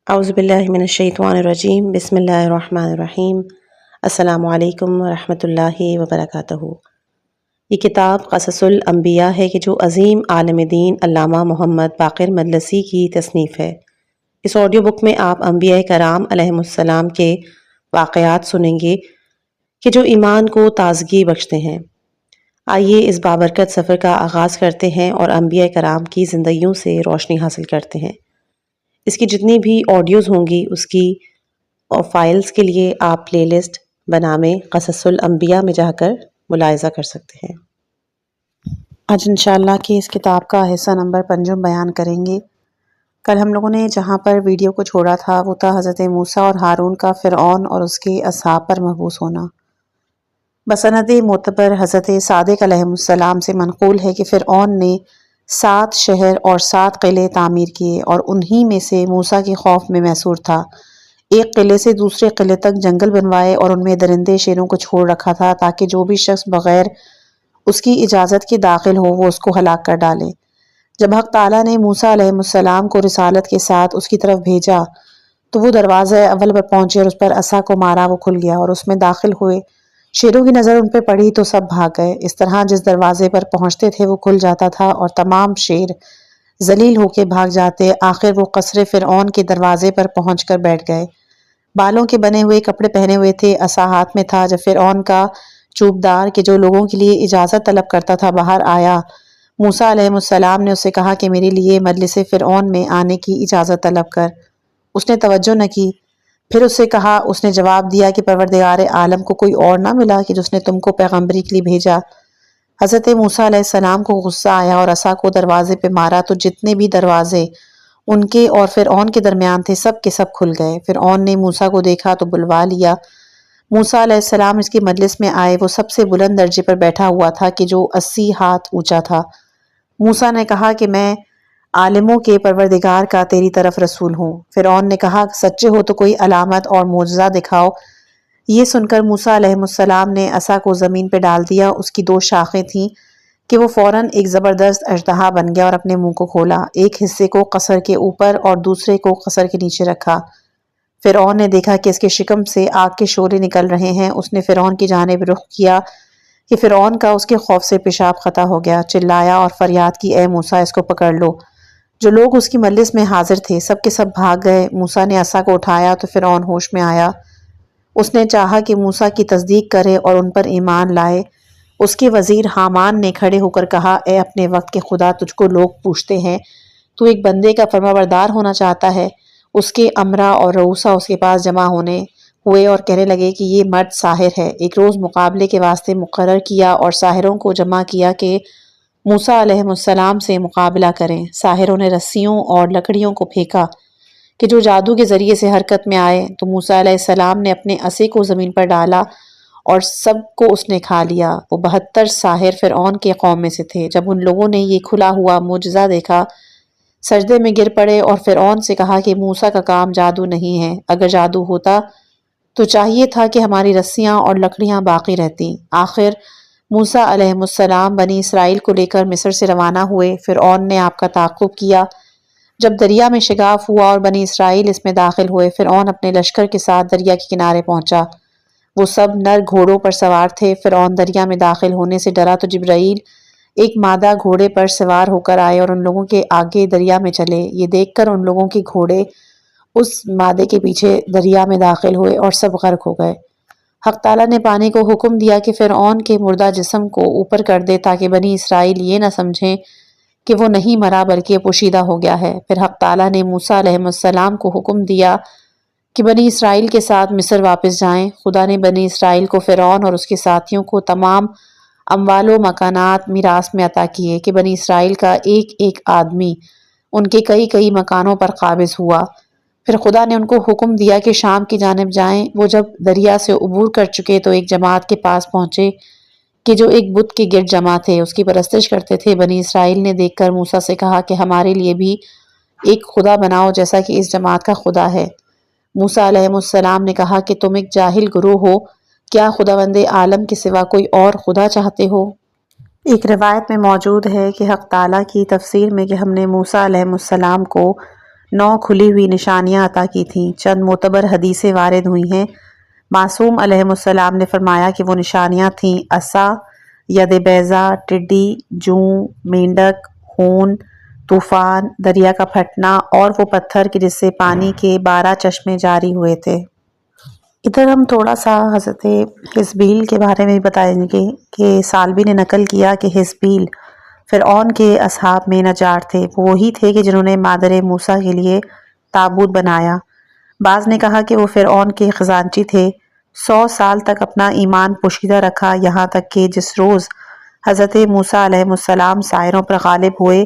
اعوذ باللہ من الشیطان الرجیم بسم اللہ الرحمن الرحیم السلام علیکم ورحمۃ اللہ وبرکاتہ۔ یہ کتاب قصص الانبیاء ہے کہ جو عظیم عالم دین علامہ محمد باقر مجلسی کی تصنیف ہے۔ اس آڈیو بک میں آپ انبیاء کرام علیہم السلام کے واقعات سنیں گے کہ جو ایمان کو تازگی بخشتے ہیں۔ آئیے اس بابرکت سفر کا آغاز کرتے ہیں اور انبیاء کرام کی زندگیوں سے روشنی حاصل کرتے ہیں۔ اس کی جتنی بھی آڈیوز ہوں گی اس کی فائلز کے لیے آپ پلے لسٹ بنامے قصص الانبیاء میں جا کر ملاحظہ کر سکتے ہیں۔ آج انشاءاللہ کہ اس کتاب کا حصہ نمبر 5 بیان کریں گے۔ کل ہم لوگوں نے جہاں پر ویڈیو کو چھوڑا تھا وہ تھا حضرت موسیٰ اور ہارون کا فرعون اور اس کے اصحاب پر محبوس ہونا۔ بسند معتبر حضرت صادق علیہ السلام سے منقول ہے کہ فرعون نے 7 شہر اور 7 قلعے تعمیر کیے اور انہی میں سے موسیٰ کے خوف میں محصور تھا۔ ایک قلعے سے دوسرے قلعے تک جنگل بنوائے اور ان میں درندے شیروں کو چھوڑ رکھا تھا تاکہ جو بھی شخص بغیر اس کی اجازت کے داخل ہو وہ اس کو ہلاک کر ڈالے۔ جب حق تعالیٰ نے موسیٰ علیہ السلام کو رسالت کے ساتھ اس کی طرف بھیجا تو وہ دروازہ اول پر پہنچے اور اس پر عصا کو مارا، وہ کھل گیا اور اس میں داخل ہوئے۔ شیروں کی نظر ان پہ پڑی تو سب بھاگ گئے۔ اس طرح جس دروازے پر پہنچتے تھے وہ کھل جاتا تھا اور تمام شیر ذلیل ہو کے بھاگ جاتے۔ آخر وہ قصر فرعون کے دروازے پر پہنچ کر بیٹھ گئے۔ بالوں کے بنے ہوئے کپڑے پہنے ہوئے تھے، عصا ہاتھ میں تھا۔ جب فرعون کا چوبدار کہ جو لوگوں کے لیے اجازت طلب کرتا تھا باہر آیا، موسیٰ علیہ السلام نے اس سے کہا کہ میرے لیے مجلس فرعون میں آنے کی اجازت طلب کر۔ اس نے توجہ نہ کی۔ پھر اس سے کہا، اس نے جواب دیا کہ پروردگار عالم کو کوئی اور نہ ملا کہ جس نے تم کو پیغمبری کے لیے بھیجا۔ حضرت موسیٰ علیہ السلام کو غصہ آیا اور عصا کو دروازے پہ مارا تو جتنے بھی دروازے ان کے اور فرعون کے درمیان تھے سب کے سب کھل گئے۔ فرعون نے موسیٰ کو دیکھا تو بلوا لیا۔ موسیٰ علیہ السلام اس کی مجلس میں آئے۔ وہ سب سے بلند درجے پر بیٹھا ہوا تھا کہ جو 80 ہاتھ اونچا تھا۔ موسیٰ نے کہا کہ میں عالموں کے پروردگار کا تیری طرف رسول ہوں۔ فرعون نے کہا سچے ہو تو کوئی علامت اور معجزہ دکھاؤ۔ یہ سن کر موسیٰ علیہ السلام نے عصا کو زمین پہ ڈال دیا۔ اس کی 2 شاخیں تھیں کہ وہ فوراً ایک زبردست اژدہا بن گیا اور اپنے منہ کو کھولا۔ ایک حصے کو قصر کے اوپر اور دوسرے کو قصر کے نیچے رکھا۔ فرعون نے دیکھا کہ اس کے شکم سے آگ کے شعلے نکل رہے ہیں۔ اس نے فرعون کی جانب رخ کیا کہ فرعون کا اس کے خوف سے پیشاب خطا ہو گیا۔ چلایا اور فریاد کی، اے موسیٰ اس کو پکڑ لو۔ جو لوگ اس کی مجلس میں حاضر تھے سب کے سب بھاگ گئے۔ موسیٰ نے عصا کو اٹھایا تو فرعون ہوش میں آیا۔ اس نے چاہا کہ موسیٰ کی تصدیق کرے اور ان پر ایمان لائے۔ اس کے وزیر حامان نے کھڑے ہو کر کہا، اے اپنے وقت کے خدا، تجھ کو لوگ پوچھتے ہیں تو ایک بندے کا فرمانبردار ہونا چاہتا ہے۔ اس کے امرا اور رؤسا اس کے پاس جمع ہوئے اور کہنے لگے کہ یہ مرد ساحر ہے۔ ایک روز مقابلے کے واسطے مقرر کیا اور ساحروں کو جمع کیا کہ موسیٰ علیہ السلام سے مقابلہ کریں۔ ساحروں نے رسیوں اور لکڑیوں کو پھینکا کہ جو جادو کے ذریعے سے حرکت میں آئے تو موسیٰ علیہ السلام نے اپنے عصے کو زمین پر ڈالا اور سب کو اس نے کھا لیا۔ وہ 72 ساحر فرعون کے قوم میں سے تھے۔ جب ان لوگوں نے یہ کھلا ہوا معجزہ دیکھا سجدے میں گر پڑے اور فرعون سے کہا کہ موسیٰ کا کام جادو نہیں ہے۔ اگر جادو ہوتا تو چاہیے تھا کہ ہماری رسیاں اور لکڑیاں باقی رہتی۔ آخر موسیٰ علیہ السلام بنی اسرائیل کو لے کر مصر سے روانہ ہوئے۔ فرعون نے آپ کا تعاقب کیا۔ جب دریا میں شگاف ہوا اور بنی اسرائیل اس میں داخل ہوئے، فرعون اپنے لشکر کے ساتھ دریا کے کنارے پہنچا۔ وہ سب نر گھوڑوں پر سوار تھے۔ فرعون دریا میں داخل ہونے سے ڈرا تو جبرائیل ایک مادہ گھوڑے پر سوار ہو کر آئے اور ان لوگوں کے آگے دریا میں چلے۔ یہ دیکھ کر ان لوگوں کے گھوڑے اس مادے کے پیچھے دریا میں داخل ہوئے اور سب غرق ہو گئے۔ حق تعالیٰ نے پانی کو حکم دیا کہ فرعون کے مردہ جسم کو اوپر کر دے تاکہ بنی اسرائیل یہ نہ سمجھیں کہ وہ نہیں مرا بلکہ پوشیدہ ہو گیا ہے۔ پھر حق تعالیٰ نے موسیٰ علیہ السلام کو حکم دیا کہ بنی اسرائیل کے ساتھ مصر واپس جائیں۔ خدا نے بنی اسرائیل کو فرعون اور اس کے ساتھیوں کو تمام اموال و مکانات میراث میں عطا کیے کہ بنی اسرائیل کا ایک ایک آدمی ان کے کئی کئی مکانوں پر قابض ہوا۔ پھر خدا نے ان کو حکم دیا کہ شام کی جانب جائیں۔ وہ جب دریا سے عبور کر چکے تو ایک جماعت کے پاس پہنچے کہ جو ایک بت کے گرد جمع تھے، اس کی پرستش کرتے تھے۔ بنی اسرائیل نے دیکھ کر موسیٰ سے کہا کہ ہمارے لیے بھی ایک خدا بناؤ جیسا کہ اس جماعت کا خدا ہے۔ موسیٰ علیہ السلام نے کہا کہ تم ایک جاہل گروہ ہو، کیا خداوند عالم کے سوا کوئی اور خدا چاہتے ہو؟ ایک روایت میں موجود ہے کہ حق تعالیٰ کی تفسیر میں کہ ہم نے موسیٰ علیہ السلام کو 9 کھلی ہوئی نشانیاں عطا کی تھیں۔ چند معتبر حدیثیں وارد ہوئی ہیں۔ معصوم علیہ السلام نے فرمایا کہ وہ نشانیاں تھیں عصا، ید بیضا، ٹڈی، جوں، مینڈک، خون، طوفان، دریا کا پھٹنا اور وہ پتھر کہ جس سے پانی کے 12 چشمے جاری ہوئے تھے۔ ادھر ہم تھوڑا سا حضرت حزبیل کے بارے میں بتائیں گے کہ سالبی نے نقل کیا کہ حزبیل فرعون کے اصحاب میں نجار تھے۔ وہ وہی تھے کہ جنہوں نے مادر موسیٰ کے لیے تابوت بنایا۔ بعض نے کہا کہ وہ فرعون کے خزانچی تھے۔ 100 سال تک اپنا ایمان پوشیدہ رکھا، یہاں تک کہ جس روز حضرت موسیٰ علیہ السلام ساحروں پر غالب ہوئے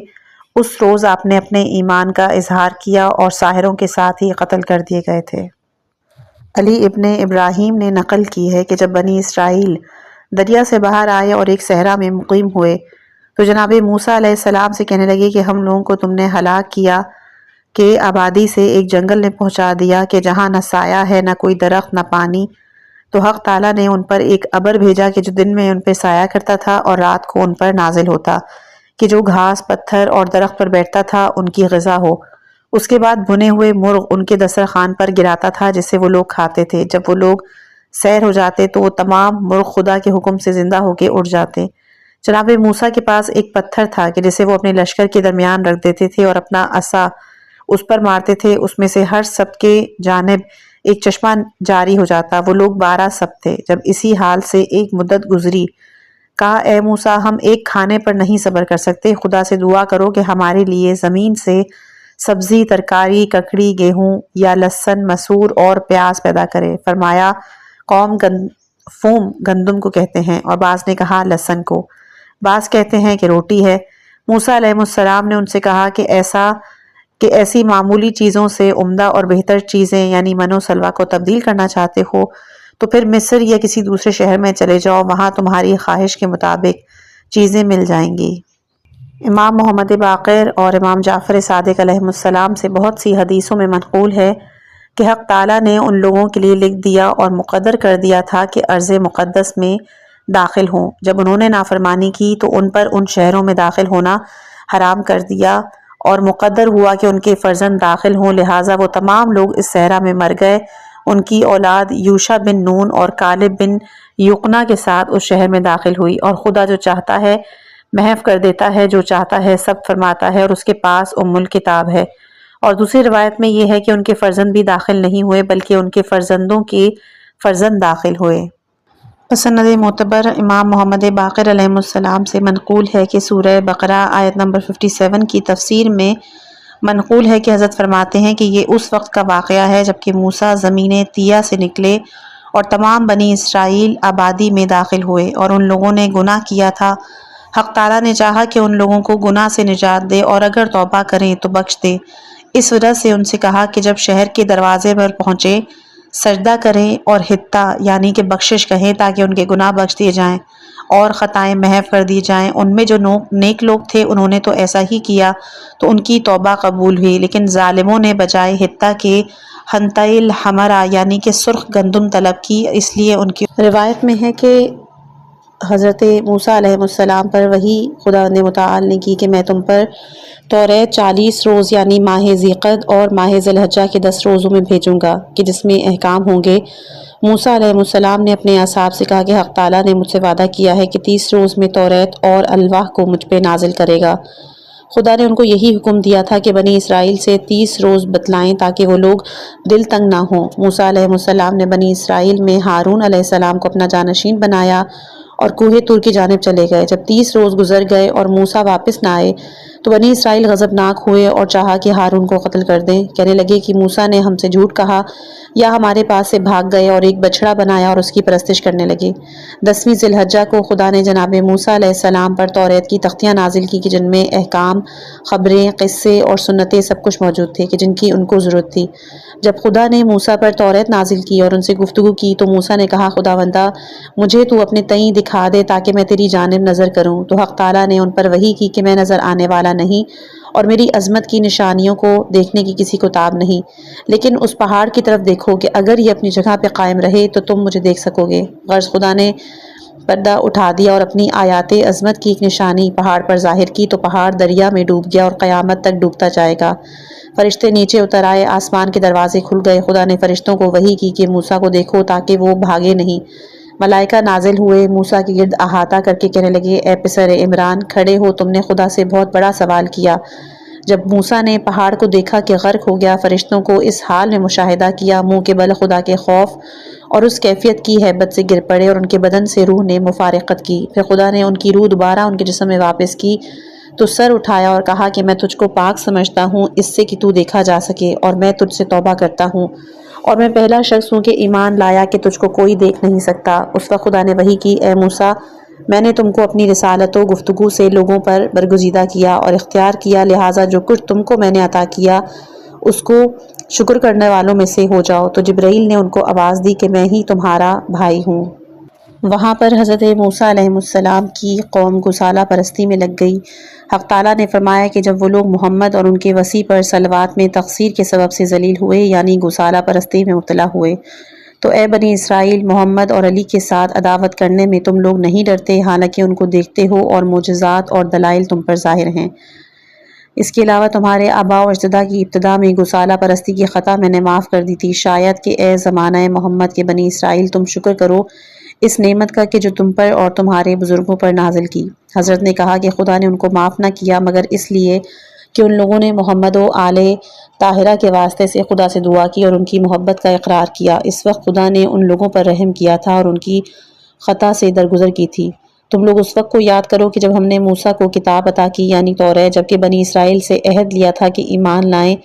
اس روز آپ نے اپنے ایمان کا اظہار کیا اور ساحروں کے ساتھ ہی قتل کر دیے گئے تھے۔ علی ابن ابراہیم نے نقل کی ہے کہ جب بنی اسرائیل دریا سے باہر آئے اور ایک صحرا میں مقیم ہوئے تو جناب موسیٰ علیہ السلام سے کہنے لگے کہ ہم لوگوں کو تم نے ہلاک کیا کہ آبادی سے ایک جنگل نے پہنچا دیا کہ جہاں نہ سایہ ہے، نہ کوئی درخت، نہ پانی۔ تو حق تعالیٰ نے ان پر ایک ابر بھیجا کہ جو دن میں ان پہ سایہ کرتا تھا اور رات کو ان پر نازل ہوتا کہ جو گھاس، پتھر اور درخت پر بیٹھتا تھا ان کی غذا ہو۔ اس کے بعد بھنے ہوئے مرغ ان کے دسترخوان پر گراتا تھا جسے وہ لوگ کھاتے تھے۔ جب وہ لوگ سیر ہو جاتے تو وہ تمام مرغ خدا کے حکم سے زندہ ہو کے اڑ جاتے۔ جناب موسیٰ کے پاس ایک پتھر تھا کہ جسے وہ اپنے لشکر کے درمیان رکھ دیتے تھے اور اپنا عصا اس پر مارتے تھے، اس میں سے ہر سب کے جانب ایک چشمہ جاری ہو جاتا۔ وہ لوگ 12 سب تھے۔ جب اسی حال سے ایک مدت گزری، کہا اے موسیٰ ہم ایک کھانے پر نہیں صبر کر سکتے، خدا سے دعا کرو کہ ہمارے لیے زمین سے سبزی، ترکاری، ککڑی، گیہوں یا لہسن، مسور اور پیاز پیدا کرے۔ فرمایا قوم فوم گندم کو کہتے ہیں اور بعض نے کہا لہسن کو، بعض کہتے ہیں کہ روٹی ہے۔ موسیٰ علیہ السلام نے ان سے کہا کہ ایسی معمولی چیزوں سے عمدہ اور بہتر چیزیں یعنی من و سلوہ کو تبدیل کرنا چاہتے ہو تو پھر مصر یا کسی دوسرے شہر میں چلے جاؤ، وہاں تمہاری خواہش کے مطابق چیزیں مل جائیں گی۔ امام محمد باقر اور امام جعفر صادق علیہ السلام سے بہت سی حدیثوں میں منقول ہے کہ حق تعالیٰ نے ان لوگوں کے لیے لکھ دیا اور مقدر کر دیا تھا کہ ارض مقدس میں داخل ہوں۔ جب انہوں نے نافرمانی کی تو ان پر ان شہروں میں داخل ہونا حرام کر دیا اور مقدر ہوا کہ ان کے فرزند داخل ہوں، لہٰذا وہ تمام لوگ اس صحرا میں مر گئے۔ ان کی اولاد یوشع بن نون اور کالب بن یقنا کے ساتھ اس شہر میں داخل ہوئی، اور خدا جو چاہتا ہے محو کر دیتا ہے، جو چاہتا ہے سب فرماتا ہے، اور اس کے پاس الکتاب ہے۔ اور دوسری روایت میں یہ ہے کہ ان کے فرزند بھی داخل نہیں ہوئے بلکہ ان کے فرزندوں کے فرزند داخل ہوئے۔ مسند معتبر امام محمد باقر علیہ السلام سے منقول ہے کہ سورہ بقرہ آیت نمبر 57 کی تفسیر میں منقول ہے کہ حضرت فرماتے ہیں کہ یہ اس وقت کا واقعہ ہے جبکہ موسیٰ زمین طیہ سے نکلے اور تمام بنی اسرائیل آبادی میں داخل ہوئے اور ان لوگوں نے گناہ کیا تھا۔ حق تعالیٰ نے چاہا کہ ان لوگوں کو گناہ سے نجات دے اور اگر توبہ کریں تو بخش دے۔ اس وجہ سے ان سے کہا کہ جب شہر کے دروازے پر پہنچے سجدہ کریں اور حطہ یعنی کہ بخشش کہیں تاکہ ان کے گناہ بخش دیے جائیں اور خطائیں محو کر دی جائیں۔ ان میں جو نیک لوگ تھے انہوں نے تو ایسا ہی کیا تو ان کی توبہ قبول ہوئی، لیکن ظالموں نے بجائے حطہ کے حنطہ الحمرا یعنی کہ سرخ گندم طلب کی۔ اس لیے ان کی روایت میں ہے کہ حضرت موسیٰ علیہ السلام پر وحی خداوند متعال نے کی کہ میں تم پر توریت 40 روز یعنی ماہ ذیقعد اور ماہ ذی الحجہ کے 10 روزوں میں بھیجوں گا کہ جس میں احکام ہوں گے۔ موسیٰ علیہ السلام نے اپنے اصحاب سے کہا کہ حق تعالیٰ نے مجھ سے وعدہ کیا ہے کہ 30 روز میں توریت اور الواح کو مجھ پہ نازل کرے گا۔ خدا نے ان کو یہی حکم دیا تھا کہ بنی اسرائیل سے 30 روز بتلائیں تاکہ وہ لوگ دل تنگ نہ ہوں۔ موسیٰ علیہ السلام نے بنی اسرائیل میں ہارون علیہ السلام کو اپنا جانشین بنایا اور کوہ طور کی جانب چلے گئے۔ جب 30 روز گزر گئے اور موسیٰ واپس نہ آئے تو بنی اسرائیل غضبناک ہوئے اور چاہا کہ ہارون کو قتل کر دیں۔ کہنے لگے کہ موسیٰ نے ہم سے جھوٹ کہا یا ہمارے پاس سے بھاگ گئے، اور ایک بچڑا بنایا اور اس کی پرستش کرنے لگے۔ 10ویں ذی الحجہ کو خدا نے جناب موسیٰ علیہ السلام پر توریت کی تختیاں نازل کی کہ جن میں احکام، خبریں، قصے اور سنتیں سب کچھ موجود تھے کہ جن کی ان کو ضرورت تھی۔ جب خدا نے موسیٰ پر توریت نازل کی اور ان سے گفتگو کی تو موسیٰ نے کہا خداوندا مجھے تو اپنے تئیں دکھا دے تاکہ میں تیری جانب نظر کروں۔ تو حق تعالیٰ نے ان پر وحی کی کہ میں نظر آنے والا نہیں اور میری عظمت کی نشانیوں کو دیکھنے کی کسی کو تاب نہیں، لیکن اس پہاڑ کی طرف دیکھو کہ اگر یہ اپنی جگہ پہ قائم رہے تو تم مجھے دیکھ سکو گے۔ غرض خدا نے پردہ اٹھا دیا اور اپنی آیات عظمت کی ایک نشانی پہاڑ پر ظاہر کی تو پہاڑ دریا میں ڈوب گیا اور قیامت تک ڈوبتا جائے گا۔ فرشتے نیچے اتر آئے، آسمان کے دروازے کھل گئے۔ خدا نے فرشتوں کو وحی کی کہ موسیٰ کو دیکھو تاکہ وہ بھاگے نہیں۔ ملائکہ نازل ہوئے، موسیٰ کے گرد احاطہ کر کے کہنے لگے، اے پسر عمران، کھڑے ہو، تم نے خدا سے بہت بڑا سوال کیا۔ جب موسیٰ نے پہاڑ کو دیکھا کہ غرق ہو گیا، فرشتوں کو اس حال میں مشاہدہ کیا، منہ کے بل خدا کے خوف اور اس کیفیت کی ہیبت سے گر پڑے اور ان کے بدن سے روح نے مفارقت کی۔ پھر خدا نے ان کی روح دوبارہ ان کے جسم میں واپس کی تو سر اٹھایا اور کہا کہ میں تجھ کو پاک سمجھتا ہوں اس سے کہ تو دیکھا جا سکے، اور میں تجھ سے توبہ کرتا ہوں، اور میں پہلا شخص ہوں کہ ایمان لایا کہ تجھ کو کوئی دیکھ نہیں سکتا۔ اس وقت خدا نے وحی کی، اے موسیٰ، میں نے تم کو اپنی رسالت و گفتگو سے لوگوں پر برگزیدہ کیا اور اختیار کیا، لہٰذا جو کچھ تم کو میں نے عطا کیا اس کو شکر کرنے والوں میں سے ہو جاؤ۔ تو جبرائیل نے ان کو آواز دی کہ میں ہی تمہارا بھائی ہوں۔ وہاں پر حضرت موسیٰ علیہ السلام کی قوم گوسالہ پرستی میں لگ گئی۔ حق تعالیٰ نے فرمایا کہ جب وہ لوگ محمد اور ان کے وصی پر صلوات میں تقصیر کے سبب سے ذلیل ہوئے، یعنی گوسالہ پرستی میں مبتلا ہوئے، تو اے بنی اسرائیل، محمد اور علی کے ساتھ عداوت کرنے میں تم لوگ نہیں ڈرتے، حالانکہ ان کو دیکھتے ہو اور معجزات اور دلائل تم پر ظاہر ہیں۔ اس کے علاوہ تمہارے آباء و اجداد کی ابتدا میں گوسالہ پرستی کی خطا میں نے معاف کر دی تھی، شاید کہ اے زمانہ محمد کے بنی اسرائیل تم شکر کرو اس نعمت کا کہ جو تم پر اور تمہارے بزرگوں پر نازل کی۔ حضرت نے کہا کہ خدا نے ان کو معاف نہ کیا مگر اس لیے کہ ان لوگوں نے محمد و آل طاہرہ کے واسطے سے خدا سے دعا کی اور ان کی محبت کا اقرار کیا۔ اس وقت خدا نے ان لوگوں پر رحم کیا تھا اور ان کی خطا سے درگزر کی تھی۔ تم لوگ اس وقت کو یاد کرو کہ جب ہم نے موسیٰ کو کتاب عطا کی، یعنی توریت، جبکہ بنی اسرائیل سے عہد لیا تھا کہ ایمان لائیں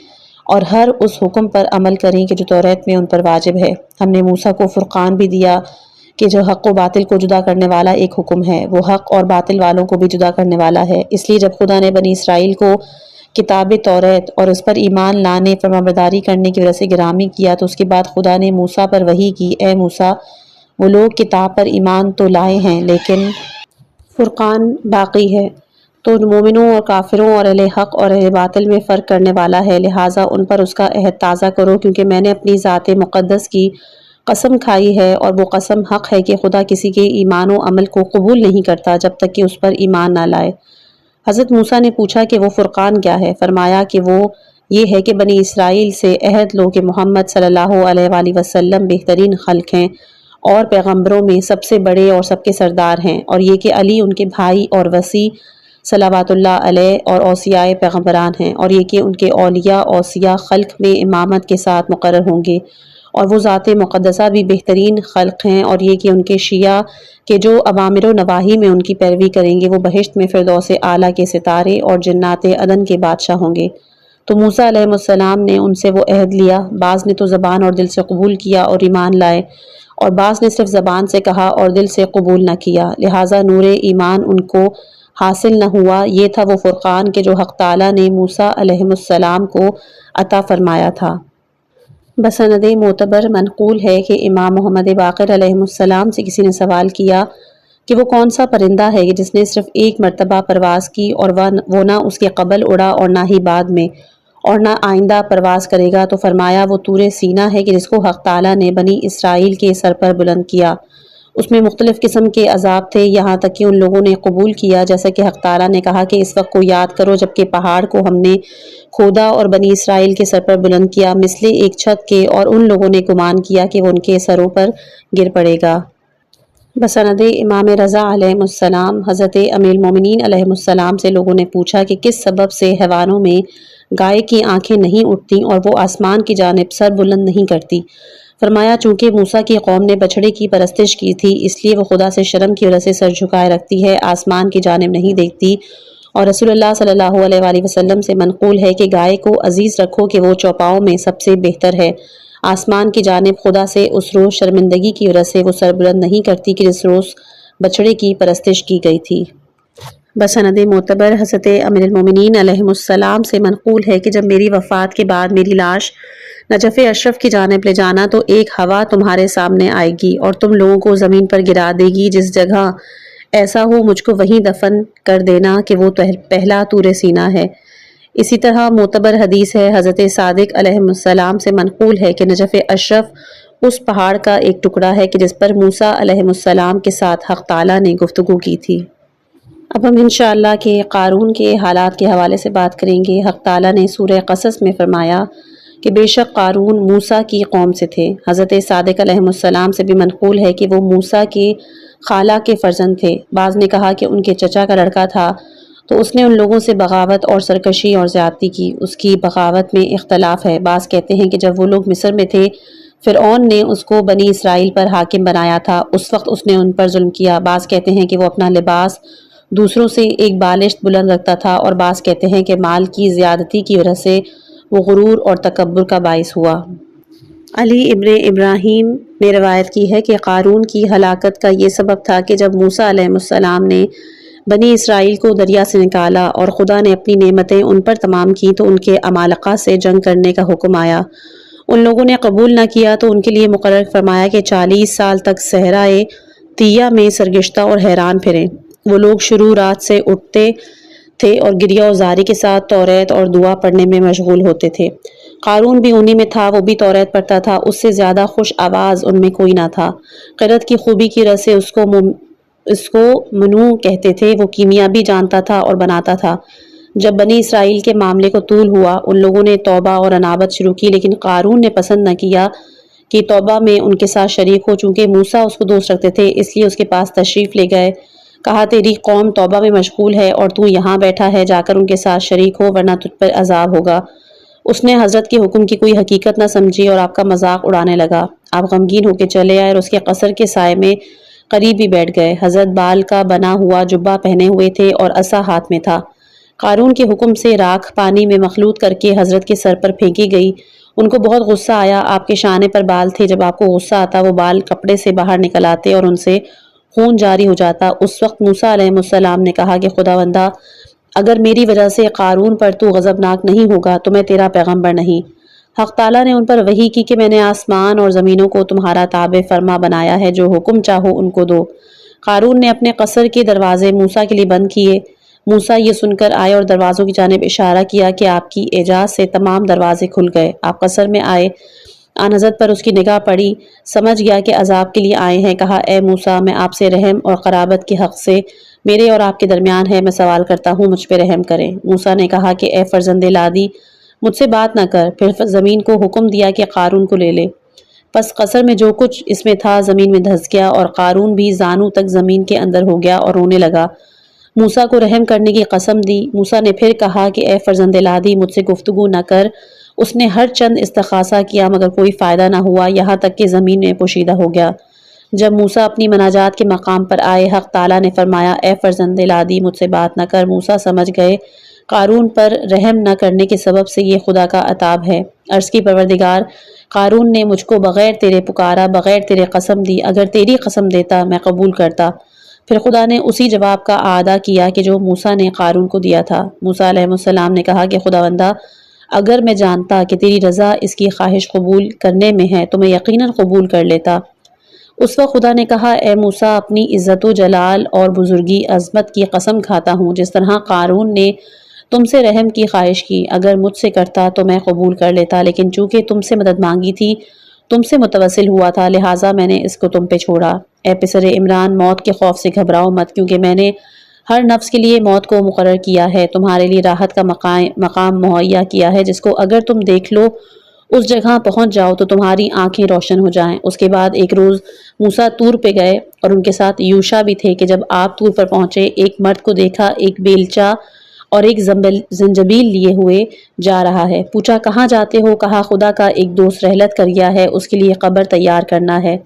اور ہر اس حکم پر عمل کریں کہ جو توریت میں ان پر واجب ہے۔ ہم نے موسیٰ کو فرقان بھی دیا کہ جو حق و باطل کو جدا کرنے والا ایک حکم ہے، وہ حق اور باطل والوں کو بھی جدا کرنے والا ہے۔ اس لیے جب خدا نے بنی اسرائیل کو کتاب توریت اور اس پر ایمان لانے، فرمانبرداری کرنے کی وجہ سے گرامی کیا، تو اس کے بعد خدا نے موسیٰ پر وحی کی، اے موسیٰ، وہ لوگ کتاب پر ایمان تو لائے ہیں لیکن فرقان باقی ہے، تو مومنوں اور کافروں اور اہل حق اور اہل باطل میں فرق کرنے والا ہے، لہٰذا ان پر اس کا عہد تازہ کرو، کیونکہ میں نے اپنی ذات مقدس کی قسم کھائی ہے اور وہ قسم حق ہے کہ خدا کسی کے ایمان و عمل کو قبول نہیں کرتا جب تک کہ اس پر ایمان نہ لائے۔ حضرت موسیٰ نے پوچھا کہ وہ فرقان کیا ہے؟ فرمایا کہ وہ یہ ہے کہ بنی اسرائیل سے عہد لو کہ محمد صلی اللہ علیہ وآلہ وسلم بہترین خلق ہیں اور پیغمبروں میں سب سے بڑے اور سب کے سردار ہیں، اور یہ کہ علی ان کے بھائی اور وصی صلوات اللہ علیہ اور اوصیاء پیغمبران ہیں، اور یہ کہ ان کے اولیاء اوصیاء خلق میں امامت کے ساتھ مقرر ہوں گے، اور وہ ذات مقدسہ بھی بہترین خلق ہیں، اور یہ کہ ان کے شیعہ کہ جو اوامر و نواہی میں ان کی پیروی کریں گے وہ بہشت میں فردوس اعلیٰ کے ستارے اور جنات عدن کے بادشاہ ہوں گے۔ تو موسیٰ علیہ السلام نے ان سے وہ عہد لیا، بعض نے تو زبان اور دل سے قبول کیا اور ایمان لائے، اور بعض نے صرف زبان سے کہا اور دل سے قبول نہ کیا، لہٰذا نور ایمان ان کو حاصل نہ ہوا۔ یہ تھا وہ فرقان کہ جو حق تعالیٰ نے موسیٰ علیہ السلام کو عطا فرمایا تھا۔ بسند معتبر منقول ہے کہ امام محمد باقر علیہ السلام سے کسی نے سوال کیا کہ وہ کون سا پرندہ ہے جس نے صرف ایک مرتبہ پرواز کی اور وہ نہ اس کے قبل اڑا اور نہ ہی بعد میں اور نہ آئندہ پرواز کرے گا، تو فرمایا وہ طور سینا ہے کہ جس کو حق تعالیٰ نے بنی اسرائیل کے سر پر بلند کیا۔ اس میں مختلف قسم کے عذاب تھے، یہاں تک کہ ان لوگوں نے قبول کیا، جیسا کہ حق تعالیٰ نے کہا کہ اس وقت کو یاد کرو جبکہ پہاڑ کو ہم نے کھودا اور بنی اسرائیل کے سر پر بلند کیا مثل ایک چھت کے، اور ان لوگوں نے گمان کیا کہ وہ ان کے سروں پر گر پڑے گا۔ بسند امام رضا علیہ السلام، حضرت امیر المومنین علیہ السلام سے لوگوں نے پوچھا کہ کس سبب سے حیوانوں میں گائے کی آنکھیں نہیں اٹھتی اور وہ آسمان کی جانب سر بلند نہیں کرتی؟ فرمایا چونکہ موسیٰ کی قوم نے بچڑے کی پرستش کی تھی اس لیے وہ خدا سے شرم کی وجہ سے سر جھکائے رکھتی ہے، آسمان کی جانب نہیں دیکھتی، اور رسول اللہ صلی اللہ علیہ وآلہ وسلم سے منقول ہے کہ گائے کو عزیز رکھو کہ وہ چوپاؤں میں سب سے بہتر ہے، آسمان کی جانب خدا سے اس روز شرمندگی کی وجہ سے وہ سر بلند نہیں کرتی کہ جس روز بچڑے کی پرستش کی گئی تھی۔ بسند معتبر حضرت امیر المومنین علیہ السلام سے منقول ہے کہ جب میری وفات کے بعد میری لاش نجف اشرف کی جانب لے جانا تو ایک ہوا تمہارے سامنے آئے گی اور تم لوگوں کو زمین پر گرا دے گی، جس جگہ ایسا ہو مجھ کو وہیں دفن کر دینا کہ وہ پہلا طور سینا ہے۔ اسی طرح معتبر حدیث ہے، حضرت صادق علیہ السلام سے منقول ہے کہ نجف اشرف اس پہاڑ کا ایک ٹکڑا ہے کہ جس پر موسیٰ علیہ السلام کے ساتھ حق تعالیٰ نے گفتگو کی تھی۔ اب ہم انشاءاللہ کہ قارون کے حالات کے حوالے سے بات کریں گے۔ حق تعالیٰ نے سورہ قصص میں فرمایا کہ بے شک قارون موسیٰ کی قوم سے تھے۔ حضرت صادق علیہ السلام سے بھی منقول ہے کہ وہ موسیٰ کے خالہ کے فرزند تھے۔ بعض نے کہا کہ ان کے چچا کا لڑکا تھا، تو اس نے ان لوگوں سے بغاوت اور سرکشی اور زیادتی کی۔ اس کی بغاوت میں اختلاف ہے۔ بعض کہتے ہیں کہ جب وہ لوگ مصر میں تھے، فرعون نے اس کو بنی اسرائیل پر حاکم بنایا تھا، اس وقت اس نے ان پر ظلم کیا۔ بعض کہتے ہیں کہ وہ اپنا لباس دوسروں سے ایک بالشت بلند رکھتا تھا، اور بعض کہتے ہیں کہ مال کی زیادتی کی وجہ سے وہ غرور اور تکبر کا باعث ہوا۔ علی ابن ابراہیم نے روایت کی ہے کہ قارون کی ہلاکت کا یہ سبب تھا کہ جب موسیٰ علیہ السلام نے بنی اسرائیل کو دریا سے نکالا اور خدا نے اپنی نعمتیں ان پر تمام کی تو ان کے عمالقہ سے جنگ کرنے کا حکم آیا۔ ان لوگوں نے قبول نہ کیا تو ان کے لیے مقرر فرمایا کہ 40 سال تک صحرائے طیہ میں سرگشتہ اور حیران پھریں۔ وہ لوگ شروع رات سے اٹھتے تھے اور گریہ و زاری کے ساتھ توریت اور دعا پڑھنے میں مشغول ہوتے تھے۔ قارون بھی انہی میں تھا، وہ بھی توریت پڑھتا تھا، اس سے زیادہ خوش آواز ان میں کوئی نہ تھا۔ قرأت کی خوبی کی وجہ سے اس کو منو کہتے تھے۔ وہ کیمیا بھی جانتا تھا اور بناتا تھا۔ جب بنی اسرائیل کے معاملے کو طول ہوا، ان لوگوں نے توبہ اور انابت شروع کی، لیکن قارون نے پسند نہ کیا کہ توبہ میں ان کے ساتھ شریک ہو۔ چونکہ موسیٰ اس کو دوست رکھتے تھے، اس لیے اس کے پاس تشریف لے گئے۔ کہا تیری قوم توبہ میں مشغول ہے اور تو یہاں بیٹھا ہے، جا کر ان کے ساتھ شریک ہو ورنہ تجھ پر عذاب ہوگا۔ اس نے حضرت کے حکم کی کوئی حقیقت نہ سمجھی اور آپ کا مذاق اڑانے لگا۔ آپ غمگین ہو کے چلے آئے اور اس کے قصر کے سائے میں قریب ہی بیٹھ گئے۔ حضرت بال کا بنا ہوا جبہ پہنے ہوئے تھے اور عصا ہاتھ میں تھا۔ قارون کے حکم سے راکھ پانی میں مخلوط کر کے حضرت کے سر پر پھینکی گئی۔ ان کو بہت غصہ آیا۔ آپ کے شانے پر بال تھے، جب آپ کو غصہ آتا وہ بال کپڑے سے باہر نکل آتے اور ان سے خون جاری ہو جاتا۔ اس وقت موسیٰ علیہ السلام نے کہا کہ خداوندہ، اگر میری وجہ سے قارون پر تو غضبناک نہیں ہوگا تو میں تیرا پیغمبر نہیں۔ حق تعالیٰ نے ان پر وحی کی کہ میں نے آسمان اور زمینوں کو تمہارا تابع فرما بنایا ہے، جو حکم چاہو ان کو دو۔ قارون نے اپنے قصر کے دروازے موسیٰ کے لیے بند کیے۔ موسیٰ یہ سن کر آئے اور دروازوں کی جانب اشارہ کیا کہ آپ کی اعجاز سے تمام دروازے کھل گئے۔ آپ قصر میں آئے، آن حضرت پر اس کی نگاہ پڑی، سمجھ گیا کہ عذاب کے لیے آئے ہیں۔ کہا اے موسیٰ، میں آپ سے رحم اور قرابت کے حق سے میرے اور آپ کے درمیان ہے، میں سوال کرتا ہوں مجھ پہ رحم کریں۔ موسیٰ نے کہا کہ اے فرزند لادی، مجھ سے بات نہ کر۔ پھر زمین کو حکم دیا کہ قارون کو لے لے۔ پس قصر میں جو کچھ اس میں تھا زمین میں دھس گیا اور قارون بھی زانوں تک زمین کے اندر ہو گیا اور رونے لگا۔ موسیٰ کو رحم کرنے کی قسم دی۔ موسیٰ نے پھر کہا کہ اے فرزند لادی، مجھ سے گفتگو نہ کر۔ اس نے ہر چند استغاثہ کیا مگر کوئی فائدہ نہ ہوا، یہاں تک کہ زمین میں پوشیدہ ہو گیا۔ جب موسیٰ اپنی مناجات کے مقام پر آئے، حق تعالیٰ نے فرمایا اے فرزند لادی، مجھ سے بات نہ کر۔ موسیٰ سمجھ گئے قارون پر رحم نہ کرنے کے سبب سے یہ خدا کا عتاب ہے۔ عرض کی پروردگار، قارون نے مجھ کو بغیر تیرے پکارا، بغیر تیرے قسم دی، اگر تیری قسم دیتا میں قبول کرتا۔ پھر خدا نے اسی جواب کا اعادہ کیا کہ جو موسیٰ نے قارون کو دیا تھا۔ موسیٰ علیہ السلام نے کہا کہ خداوندہ، اگر میں جانتا کہ تیری رضا اس کی خواہش قبول کرنے میں ہے تو میں یقیناً قبول کر لیتا۔ اس وقت خدا نے کہا اے موسیٰ، اپنی عزت و جلال اور بزرگی عظمت کی قسم کھاتا ہوں، جس طرح قارون نے تم سے رحم کی خواہش کی، اگر مجھ سے کرتا تو میں قبول کر لیتا، لیکن چونکہ تم سے مدد مانگی تھی، تم سے متوسل ہوا تھا، لہٰذا میں نے اس کو تم پہ چھوڑا۔ اے پسر عمران، موت کے خوف سے گھبراؤ مت، کیونکہ میں نے ہر نفس کے لیے موت کو مقرر کیا ہے، تمہارے لیے راحت کا مقام مہیا کیا ہے، جس کو اگر تم دیکھ لو، اس جگہ پہنچ جاؤ تو تمہاری آنکھیں روشن ہو جائیں۔ اس کے بعد ایک روز موسیٰ طور پہ گئے اور ان کے ساتھ یوشع بھی تھے کہ جب آپ طور پر پہنچے، ایک مرد کو دیکھا، ایک بیلچہ اور ایک زنجبیل لیے ہوئے جا رہا ہے۔ پوچھا کہاں جاتے ہو؟ کہا خدا کا ایک دوست رحلت کر گیا ہے، اس کے لیے قبر تیار کرنا ہے۔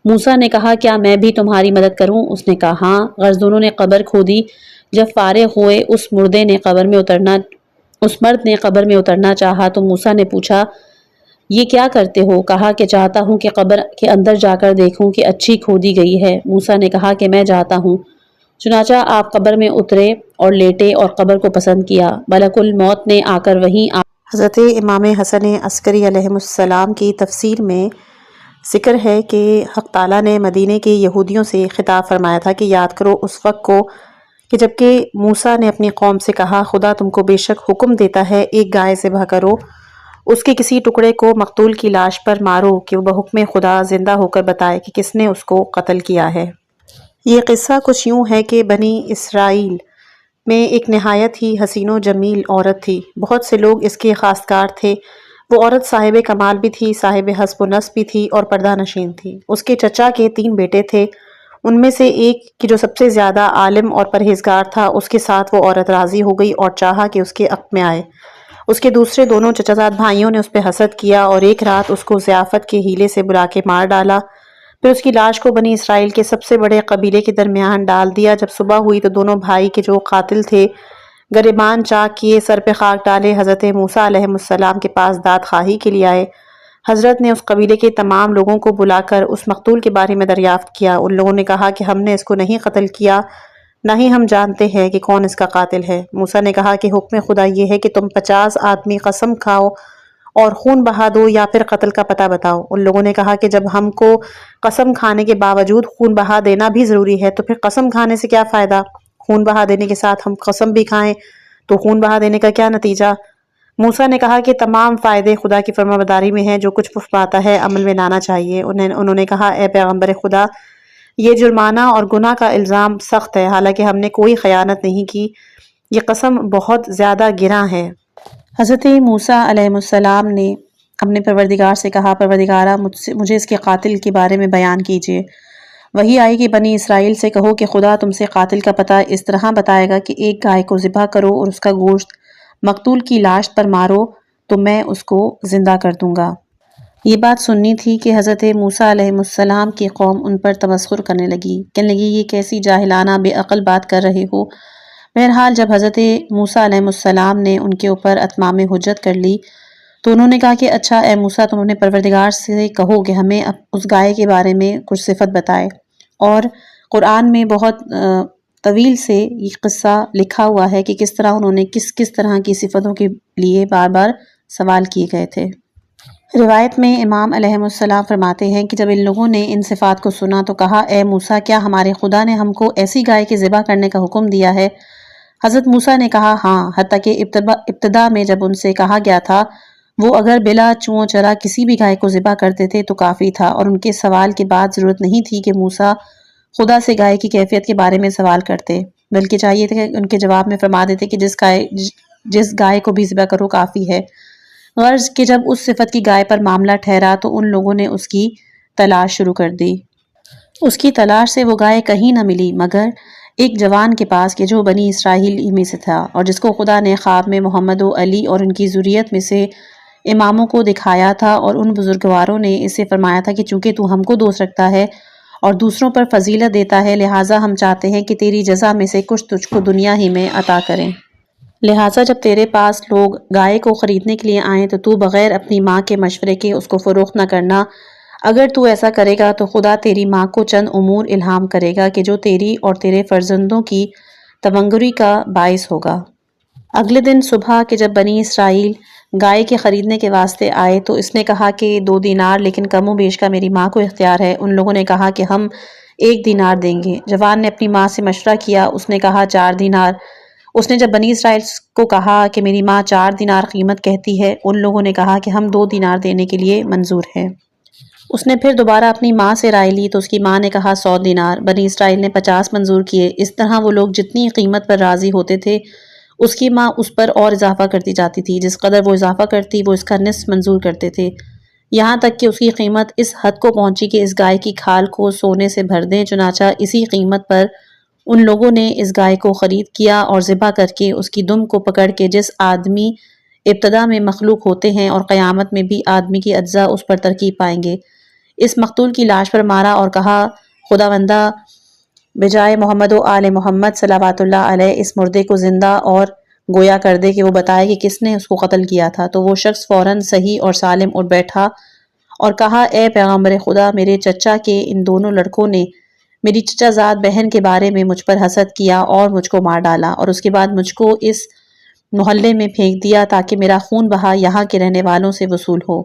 موسیٰ نے کہا کیا میں بھی تمہاری مدد کروں؟ اس نے کہا ہاں۔ غرض دونوں نے قبر کھودی۔ جب فارغ ہوئے اس مرد نے قبر میں اترنا چاہا تو موسیٰ نے پوچھا یہ کیا کرتے ہو؟ کہا کہ چاہتا ہوں کہ قبر کے اندر جا کر دیکھوں کہ اچھی کھودی گئی ہے۔ موسیٰ نے کہا کہ میں جاتا ہوں۔ چنانچہ آپ قبر میں اترے اور لیٹے اور قبر کو پسند کیا۔ ملک الموت نے آ کر وہیں حضرت امام حسن عسکری علیہ السلام کی تفسیر میں ذکر ہے کہ حق تعالیٰ نے مدینے کے یہودیوں سے خطاب فرمایا تھا کہ یاد کرو اس وقت کو کہ جبکہ موسیٰ نے اپنی قوم سے کہا خدا تم کو بے شک حکم دیتا ہے ایک گائے ذبح کرو اس کے کسی ٹکڑے کو مقتول کی لاش پر مارو کہ وہ بحکم خدا زندہ ہو کر بتائے کہ کس نے اس کو قتل کیا ہے۔ یہ قصہ کچھ یوں ہے کہ بنی اسرائیل میں ایک نہایت ہی حسین و جمیل عورت تھی۔ بہت سے لوگ اس کے خواستگار تھے۔ وہ عورت صاحب کمال بھی تھی، صاحب حسب و نسب بھی تھی اور پردہ نشین تھی۔ اس کے چچا کے 3 بیٹے تھے۔ ان میں سے ایک کہ جو سب سے زیادہ عالم اور پرہیزگار تھا، اس کے ساتھ وہ عورت راضی ہو گئی اور چاہا کہ اس کے عقد میں آئے۔ اس کے دوسرے دونوں چچا زاد بھائیوں نے اس پہ حسد کیا اور ایک رات اس کو ضیافت کے ہیلے سے بلا کے مار ڈالا۔ پھر اس کی لاش کو بنی اسرائیل کے سب سے بڑے قبیلے کے درمیان ڈال دیا۔ جب صبح ہوئی تو دونوں بھائی کے جو قاتل تھے گریبان چاک کیے، سر پہ خاک ڈالے، حضرت موسیٰ علیہ السلام کے پاس داد خواہی کے لیے آئے۔ حضرت نے اس قبیلے کے تمام لوگوں کو بلا کر اس مقتول کے بارے میں دریافت کیا۔ ان لوگوں نے کہا کہ ہم نے اس کو نہیں قتل کیا، نہ ہی ہم جانتے ہیں کہ کون اس کا قاتل ہے۔ موسیٰ نے کہا کہ حکم خدا یہ ہے کہ تم 50 آدمی قسم کھاؤ اور خون بہا دو یا پھر قتل کا پتہ بتاؤ۔ ان لوگوں نے کہا کہ جب ہم کو قسم کھانے کے باوجود خون بہا دینا بھی ضروری ہے تو پھر قسم کھانے سے کیا فائدہ؟ خون بہا دینے کے ساتھ ہم قسم بھی کھائیں تو خون بہا دینے کا کیا نتیجہ؟ موسیٰ نے کہا کہ تمام فائدے خدا کی فرمانبرداری میں ہیں، جو کچھ فرماتا ہے عمل میں لانا چاہیے۔ انہوں نے کہا اے پیغمبر خدا، یہ جرمانہ اور گناہ کا الزام سخت ہے، حالانکہ ہم نے کوئی خیانت نہیں کی، یہ قسم بہت زیادہ گراں ہے۔ حضرت موسیٰ علیہ السلام نے اپنے پروردگار سے کہا پروردگارہ مجھے اس کے قاتل کے بارے میں بیان کیجیے۔ وہی آئی کہ بنی اسرائیل سے کہو کہ خدا تم سے قاتل کا پتہ اس طرح بتائے گا کہ ایک گائے کو ذبح کرو اور اس کا گوشت مقتول کی لاش پر مارو تو میں اس کو زندہ کر دوں گا۔ یہ بات سننی تھی کہ حضرت موسیٰ علیہ السلام کی قوم ان پر تمسخر کرنے لگی، کہنے لگی یہ کیسی جاہلانہ بے عقل بات کر رہے ہو۔ بہرحال جب حضرت موسیٰ علیہ السلام نے ان کے اوپر اتمام حجت کر لی تو انہوں نے کہا کہ اچھا اے موسیٰ تم اپنے پروردگار سے کہو کہ ہمیں اس گائے کے بارے میں کچھ صفت بتائے۔ اور قرآن میں بہت طویل سے یہ قصہ لکھا ہوا ہے کہ کس طرح انہوں نے کس طرح کی صفتوں کے لیے بار بار سوال کیے گئے تھے۔ روایت میں امام علیہ السلام فرماتے ہیں کہ جب ان لوگوں نے ان صفات کو سنا تو کہا اے موسیٰ کیا ہمارے خدا نے ہم کو ایسی گائے کے ذبح کرنے کا حکم دیا ہے؟ حضرت موسیٰ نے کہا ہاں، حتیٰ کہ ابتدا میں جب ان سے کہا گیا تھا وہ اگر بلا چون چرا کسی بھی گائے کو ذبح کرتے تھے تو کافی تھا، اور ان کے سوال کے بعد ضرورت نہیں تھی کہ موسیٰ خدا سے گائے کی کیفیت کے بارے میں سوال کرتے، بلکہ چاہیے تھا کہ ان کے جواب میں فرما دیتے کہ جس گائے کو بھی ذبح کرو کافی ہے۔ غرض کہ جب اس صفت کی گائے پر معاملہ ٹھہرا تو ان لوگوں نے اس کی تلاش شروع کر دی۔ اس کی تلاش سے وہ گائے کہیں نہ ملی مگر ایک جوان کے پاس کہ جو بنی اسرائیل ہی میں سے تھا، اور جس کو خدا نے خواب میں محمد و علی اور ان کی ذریت میں سے اماموں کو دکھایا تھا، اور ان بزرگواروں نے اس سے فرمایا تھا کہ چونکہ تو ہم کو دوست رکھتا ہے اور دوسروں پر فضیلت دیتا ہے، لہٰذا ہم چاہتے ہیں کہ تیری جزا میں سے کچھ تجھ کو دنیا ہی میں عطا کریں۔ لہٰذا جب تیرے پاس لوگ گائے کو خریدنے کے لیے آئیں تو بغیر اپنی ماں کے مشورے کے اس کو فروخت نہ کرنا۔ اگر تو ایسا کرے گا تو خدا تیری ماں کو چند امور الہام کرے گا کہ جو تیری اور تیرے فرزندوں کی تونگری کا باعث ہوگا۔ اگلے دن صبح کہ جب بنی اسرائیل گائے کے خریدنے کے واسطے آئے تو اس نے کہا کہ 2 دینار، لیکن کم و بیش کا میری ماں کو اختیار ہے۔ ان لوگوں نے کہا کہ ہم 1 دینار دیں گے۔ جوان نے اپنی ماں سے مشورہ کیا، اس نے کہا 4 دینار۔ اس نے جب بنی اسرائیل کو کہا کہ میری ماں 4 دینار قیمت کہتی ہے، ان لوگوں نے کہا کہ ہم 2 دینار دینے کے لیے منظور ہیں۔ اس نے پھر دوبارہ اپنی ماں سے رائے لی تو اس کی ماں نے کہا 100 دینار۔ بنی اسرائیل نے 50 منظور کیے۔ اس طرح وہ لوگ جتنی قیمت پر راضی ہوتے تھے اس کی ماں اس پر اور اضافہ کرتی جاتی تھی، جس قدر وہ اضافہ کرتی وہ اس کا نصف منظور کرتے تھے، یہاں تک کہ اس کی قیمت اس حد کو پہنچی کہ اس گائے کی کھال کو سونے سے بھر دیں۔ چنانچہ اسی قیمت پر ان لوگوں نے اس گائے کو خرید کیا اور ذبح کر کے اس کی دم کو پکڑ کے جس آدمی ابتدا میں مخلوق ہوتے ہیں اور قیامت میں بھی آدمی کی اجزاء اس پر ترکیب پائیں گے، اس مقتول کی لاش پر مارا اور کہا خداوندہ بجائے محمد و آل محمد صلوات اللہ علیہ اس مردے کو زندہ اور گویا کر دے کہ وہ بتائے کہ کس نے اس کو قتل کیا تھا۔ تو وہ شخص فوراً صحیح اور سالم اٹھ بیٹھا اور کہا اے پیغمبر خدا، میرے چچا کے ان دونوں لڑکوں نے میری چچا زاد بہن کے بارے میں مجھ پر حسد کیا اور مجھ کو مار ڈالا، اور اس کے بعد مجھ کو اس محلے میں پھینک دیا تاکہ میرا خون بہا یہاں کے رہنے والوں سے وصول ہو۔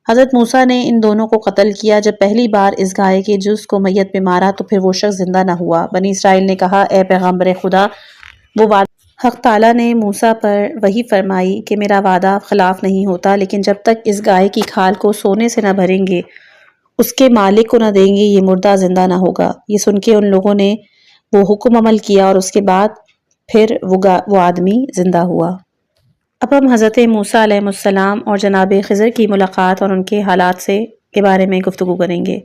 حضرت موسیٰ نے ان دونوں کو قتل کیا۔ جب پہلی بار اس گائے کے جز کو میت پہ مارا تو پھر وہ شخص زندہ نہ ہوا۔ بنی اسرائیل نے کہا اے پیغمبر خدا، وہ حق تعالیٰ نے موسیٰ پر وحی فرمائی کہ میرا وعدہ خلاف نہیں ہوتا، لیکن جب تک اس گائے کی کھال کو سونے سے نہ بھریں گے، اس کے مالک کو نہ دیں گے، یہ مردہ زندہ نہ ہوگا۔ یہ سن کے ان لوگوں نے وہ حکم عمل کیا اور اس کے بعد پھر وہ آدمی زندہ ہوا۔ اب ہم حضرت موسیٰ علیہ السلام اور جناب خضر کی ملاقات اور ان کے حالات کے بارے میں گفتگو کریں گے۔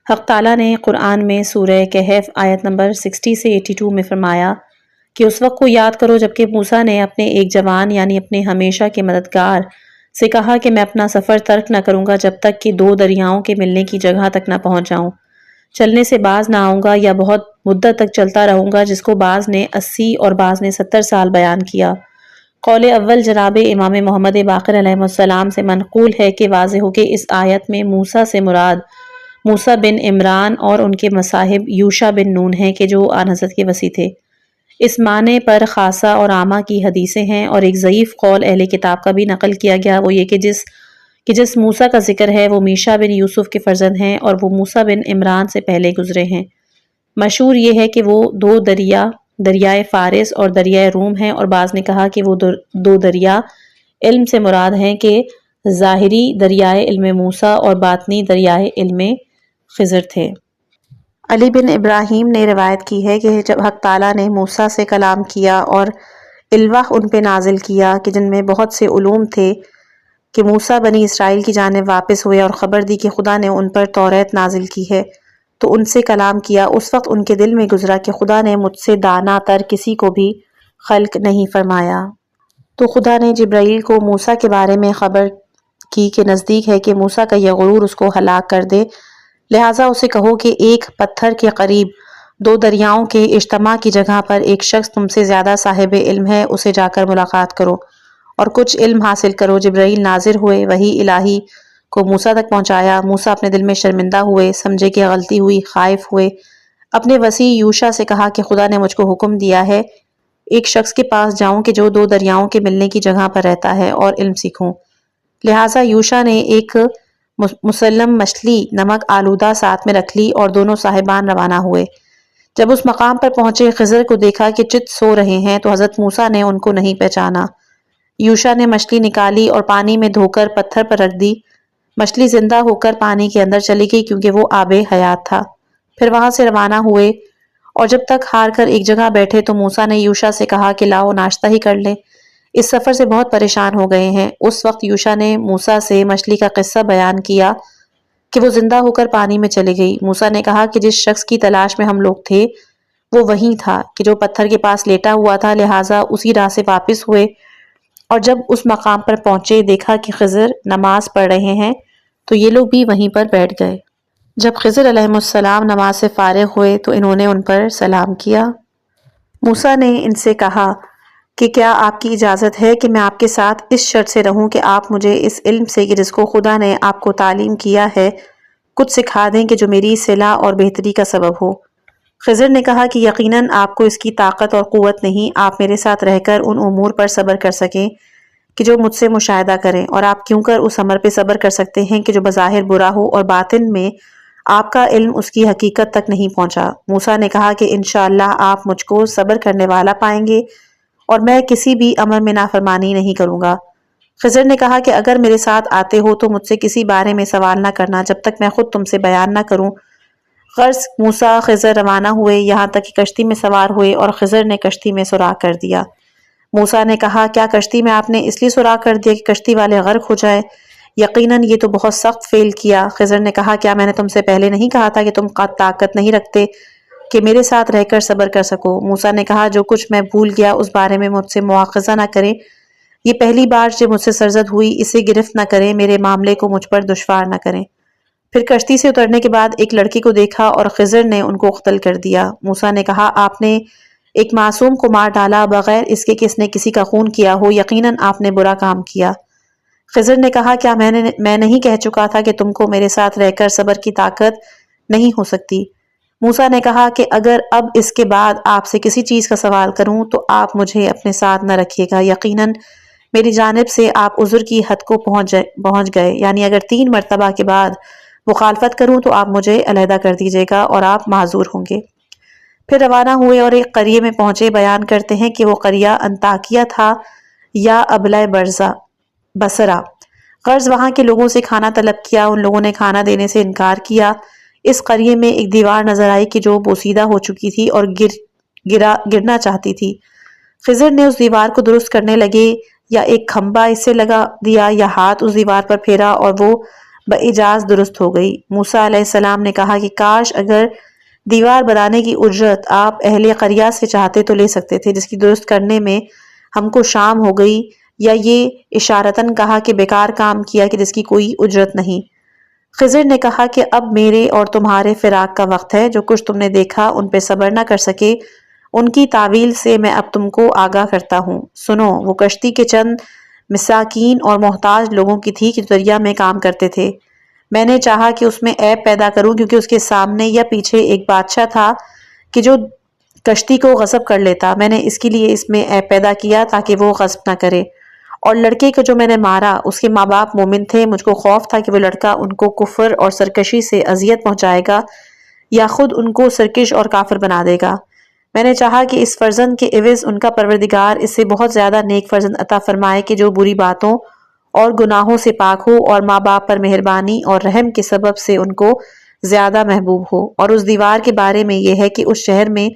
حق تعالیٰ نے قرآن میں سورہ کہف آیت نمبر 60 سے 82 میں فرمایا کہ اس وقت کو یاد کرو جبکہ موسیٰ نے اپنے ایک جوان یعنی اپنے ہمیشہ کے مددگار سے کہا کہ میں اپنا سفر ترک نہ کروں گا جب تک کہ 2 دریاؤں کے ملنے کی جگہ تک نہ پہنچ جاؤں، چلنے سے باز نہ آؤں گا یا بہت مدت تک چلتا رہوں گا، جس کو بعض نے 80 اور بعض نے 70 سال بیان کیا۔ قول اول جناب امام محمد باقر علیہ السلام سے منقول ہے کہ واضح ہو کہ اس آیت میں موسیٰ سے مراد موسیٰ بن عمران اور ان کے مصاحب یوشع بن نون ہیں کہ جو آن حضرت کے وصی تھے۔ اس معنی پر خاصہ اور عامہ کی حدیثیں ہیں، اور ایک ضعیف قول اہل کتاب کا بھی نقل کیا گیا، وہ یہ کہ جس موسیٰ کا ذکر ہے وہ میشا بن یوسف کے فرزند ہیں اور وہ موسیٰ بن عمران سے پہلے گزرے ہیں۔ مشہور یہ ہے کہ وہ 2 دریائے فارس اور دریائے روم ہیں، اور بعض نے کہا کہ وہ 2 دریا علم سے مراد ہیں کہ ظاہری دریائے علم موسیٰ اور باطنی دریائے علم خضر تھے۔ علی بن ابراہیم نے روایت کی ہے کہ جب حق تعالیٰ نے موسیٰ سے کلام کیا اور الواح ان پہ نازل کیا کہ جن میں بہت سے علوم تھے کہ موسیٰ بنی اسرائیل کی جانب واپس ہوئے اور خبر دی کہ خدا نے ان پر توریت نازل کی ہے، تو ان سے کلام کیا، اس وقت ان کے دل میں گزرا کہ خدا نے مجھ سے دانا تر کسی کو بھی خلق نہیں فرمایا۔ تو خدا نے جبرائیل کو موسیٰ کے بارے میں خبر کی کہ نزدیک ہے کہ موسیٰ کا یہ غرور اس کو ہلاک کر دے، لہٰذا اسے کہو کہ ایک پتھر کے قریب 2 دریاؤں کے اجتماع کی جگہ پر ایک شخص تم سے زیادہ صاحب علم ہے، اسے جا کر ملاقات کرو اور کچھ علم حاصل کرو۔ جبرائیل ناظر ہوئے، وحی الہی کو موسیٰ تک پہنچایا۔ موسیٰ اپنے دل میں شرمندہ ہوئے، سمجھے کہ غلطی ہوئی، خائف ہوئے، اپنے وصی یوشع سے کہا کہ خدا نے مجھ کو حکم دیا ہے ایک شخص کے پاس جاؤں کہ جو 2 دریاؤں کے ملنے کی جگہ پر رہتا ہے اور علم سیکھوں۔ لہٰذا یوشع نے ایک مسلم مچھلی نمک آلودہ ساتھ میں رکھ لی اور دونوں صاحبان روانہ ہوئے۔ جب اس مقام پر پہنچے، خضر کو دیکھا کہ چت سو رہے ہیں، تو حضرت موسیٰ نے ان کو نہیں پہچانا۔ یوشع نے مچھلی نکالی اور پانی میں دھو کر پتھر پر رکھ دی۔ مچھلی زندہ ہو کر پانی کے اندر چلی گئی کیونکہ وہ آب حیات تھا۔ پھر وہاں سے روانہ ہوئے اور جب تک ہار کر ایک جگہ بیٹھے تو موسیٰ نے یوشع سے کہا کہ لاؤ ناشتہ ہی کر لیں، اس سفر سے بہت پریشان ہو گئے ہیں۔ اس وقت یوشع نے موسیٰ سے مچھلی کا قصہ بیان کیا کہ وہ زندہ ہو کر پانی میں چلی گئی۔ موسیٰ نے کہا کہ جس شخص کی تلاش میں ہم لوگ تھے وہ وہی تھا کہ جو پتھر کے پاس لیٹا ہوا تھا، لہٰذا اسی راہ سے واپس ہوئے اور جب اس مقام پر پہنچے دیکھا کہ خضر نماز پڑھ رہے ہیں تو یہ لوگ بھی وہیں پر بیٹھ گئے۔ جب خضر علیہ السلام نماز سے فارغ ہوئے تو انہوں نے ان پر سلام کیا۔ موسیٰ نے ان سے کہا کہ کیا آپ کی اجازت ہے کہ میں آپ کے ساتھ اس شرط سے رہوں کہ آپ مجھے اس علم سے کہ جس کو خدا نے آپ کو تعلیم کیا ہے کچھ سکھا دیں کہ جو میری صلاح اور بہتری کا سبب ہو۔ خضر نے کہا کہ یقیناً آپ کو اس کی طاقت اور قوت نہیں، آپ میرے ساتھ رہ کر ان امور پر صبر کر سکیں کہ جو مجھ سے مشاہدہ کریں، اور آپ کیوں کر اس امر پہ صبر کر سکتے ہیں کہ جو بظاہر برا ہو اور باطن میں آپ کا علم اس کی حقیقت تک نہیں پہنچا۔ موسیٰ نے کہا کہ انشاءاللہ آپ مجھ کو صبر کرنے والا پائیں گے اور میں کسی بھی امر میں نافرمانی نہیں کروں گا۔ خضر نے کہا کہ اگر میرے ساتھ آتے ہو تو مجھ سے کسی بارے میں سوال نہ کرنا جب تک میں خود تم سے بیان نہ کروں۔ غرض موسیٰ خضر روانہ ہوئے یہاں تک کہ کشتی میں سوار ہوئے اور خضر نے کشتی میں سوراخ کر دیا۔ موسیٰ نے کہا کیا کشتی میں آپ نے اس لیے سوراخ کر دیا کہ کشتی والے غرق ہو جائیں؟ یقیناً یہ تو بہت سخت فعل کیا۔ خضر نے کہا کیا میں نے تم سے پہلے نہیں کہا تھا کہ تم طاقت نہیں رکھتے کہ میرے ساتھ رہ کر صبر کر سکو؟ موسیٰ نے کہا جو کچھ میں بھول گیا اس بارے میں مجھ سے مواخذہ نہ کریں، یہ پہلی بار جو مجھ سے سرزد ہوئی اسے گرفت نہ کریں، میرے معاملے کو مجھ پر دشوار نہ کریں۔ پھر کشتی سے اترنے کے بعد ایک لڑکی کو دیکھا اور خضر نے ان کو قتل کر دیا۔ موسیٰ نے کہا آپ نے ایک معصوم کو مار ڈالا بغیر اس کے کہ اس نے کسی کا خون کیا ہو، یقیناً آپ نے برا کام کیا۔ خضر نے کہا کیا میں نہیں کہہ چکا تھا کہ تم کو میرے ساتھ رہ کر صبر کی طاقت نہیں ہو سکتی؟ موسیٰ نے کہا کہ اگر اب اس کے بعد آپ سے کسی چیز کا سوال کروں تو آپ مجھے اپنے ساتھ نہ رکھیے گا، یقیناً میری جانب سے آپ عذر کی حد کو پہنچ گئے، یعنی اگر 3 مرتبہ کے بعد مخالفت کروں تو آپ مجھے علیحدہ کر دیجیے گا اور آپ معذور ہوں گے۔ پھر روانہ ہوئے اور ایک قریے میں پہنچے۔ بیان کرتے ہیں کہ وہ قریہ انطاکیہ تھا یا ابلۂ بصرہ۔ غرض وہاں کے لوگوں سے کھانا طلب کیا، ان لوگوں نے کھانا دینے سے انکار کیا۔ اس قریے میں ایک دیوار نظر آئی کہ جو بوسیدہ ہو چکی تھی اور گرنا چاہتی تھی۔ خضر نے اس دیوار کو درست کرنے لگے، یا ایک کھمبا اس سے لگا دیا یا ہاتھ اس دیوار پر پھیرا اور وہ بإجاز درست ہو گئی۔ موسیٰ علیہ السلام نے کہا کہ کاش اگر دیوار بنانے کی اجرت آپ اہل قریہ سے چاہتے تو لے سکتے تھے، جس کی درست کرنے میں ہم کو شام ہو گئی، یا یہ اشارتاً کہا کہ بیکار کام کیا کہ جس کی کوئی اجرت نہیں۔ خضر نے کہا کہ اب میرے اور تمہارے فراق کا وقت ہے، جو کچھ تم نے دیکھا ان پہ صبر نہ کر سکے، ان کی تعویل سے میں اب تم کو آگاہ کرتا ہوں۔ سنو، وہ کشتی کے چند مساکین اور محتاج لوگوں کی تھی کہ دریا میں کام کرتے تھے۔ میں نے چاہا کہ اس میں عیب پیدا کروں، کیونکہ اس کے سامنے یا پیچھے ایک بادشاہ تھا کہ جو کشتی کو غصب کر لیتا۔ میں نے اس کے لیے اس میں عیب پیدا کیا تاکہ وہ غصب نہ کرے۔ اور لڑکے کو جو میں نے مارا، اس کے ماں باپ مومن تھے، مجھ کو خوف تھا کہ وہ لڑکا ان کو کفر اور سرکشی سے اذیت پہنچائے گا یا خود ان کو سرکش اور کافر بنا دے گا۔ میں نے چاہا کہ اس فرزند کے عوض ان کا پروردگار اس سے بہت زیادہ نیک فرزند عطا فرمائے کہ جو بری باتوں اور گناہوں سے پاک ہو اور ماں باپ پر مہربانی اور رحم کے سبب سے ان کو زیادہ محبوب ہو۔ اور اس دیوار کے بارے میں یہ ہے کہ اس شہر میں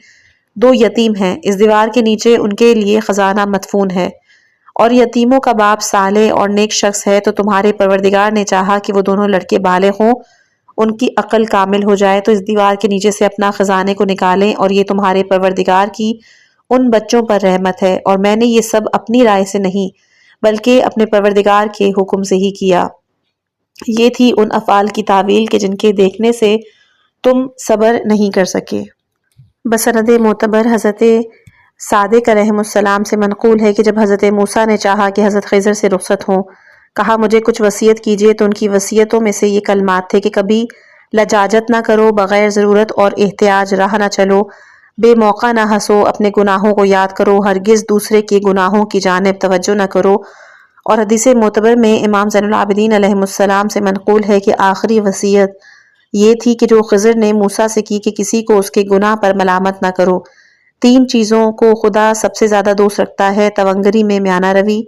2 یتیم ہیں، اس دیوار کے نیچے ان کے لیے خزانہ مدفون ہے، اور یتیموں کا باپ صالح اور نیک شخص ہے، تو تمہارے پروردگار نے چاہا کہ وہ دونوں لڑکے بالغ ہوں، ان کی عقل کامل ہو جائے، تو اس دیوار کے نیچے سے اپنا خزانے کو نکالیں، اور یہ تمہارے پروردگار کی ان بچوں پر رحمت ہے، اور میں نے یہ سب اپنی رائے سے نہیں بلکہ اپنے پروردگار کے حکم سے ہی کیا۔ یہ تھی ان افعال کی تعویل کہ جن کے دیکھنے سے تم صبر نہیں کر سکے۔ بسند معتبر حضرت صادق علیہ السلام سے منقول ہے کہ جب حضرت موسیٰ نے چاہا کہ حضرت خضر سے رخصت ہوں، کہا مجھے کچھ وصیت کیجیے، تو ان کی وصیتوں میں سے یہ کلمات تھے کہ کبھی لجاجت نہ کرو، بغیر ضرورت اور احتیاج راہ نہ چلو، بے موقع نہ ہنسو، اپنے گناہوں کو یاد کرو، ہرگز دوسرے کے گناہوں کی جانب توجہ نہ کرو۔ اور حدیث معتبر میں امام زین العابدین علیہ السلام سے منقول ہے کہ آخری وصیت یہ تھی کہ جو خضر نے موسیٰ سے کی کہ کسی کو اس کے گناہ پر ملامت نہ کرو۔ 3 چیزوں کو خدا سب سے زیادہ دوست رکھتا ہے: تونگری میں میانہ روی،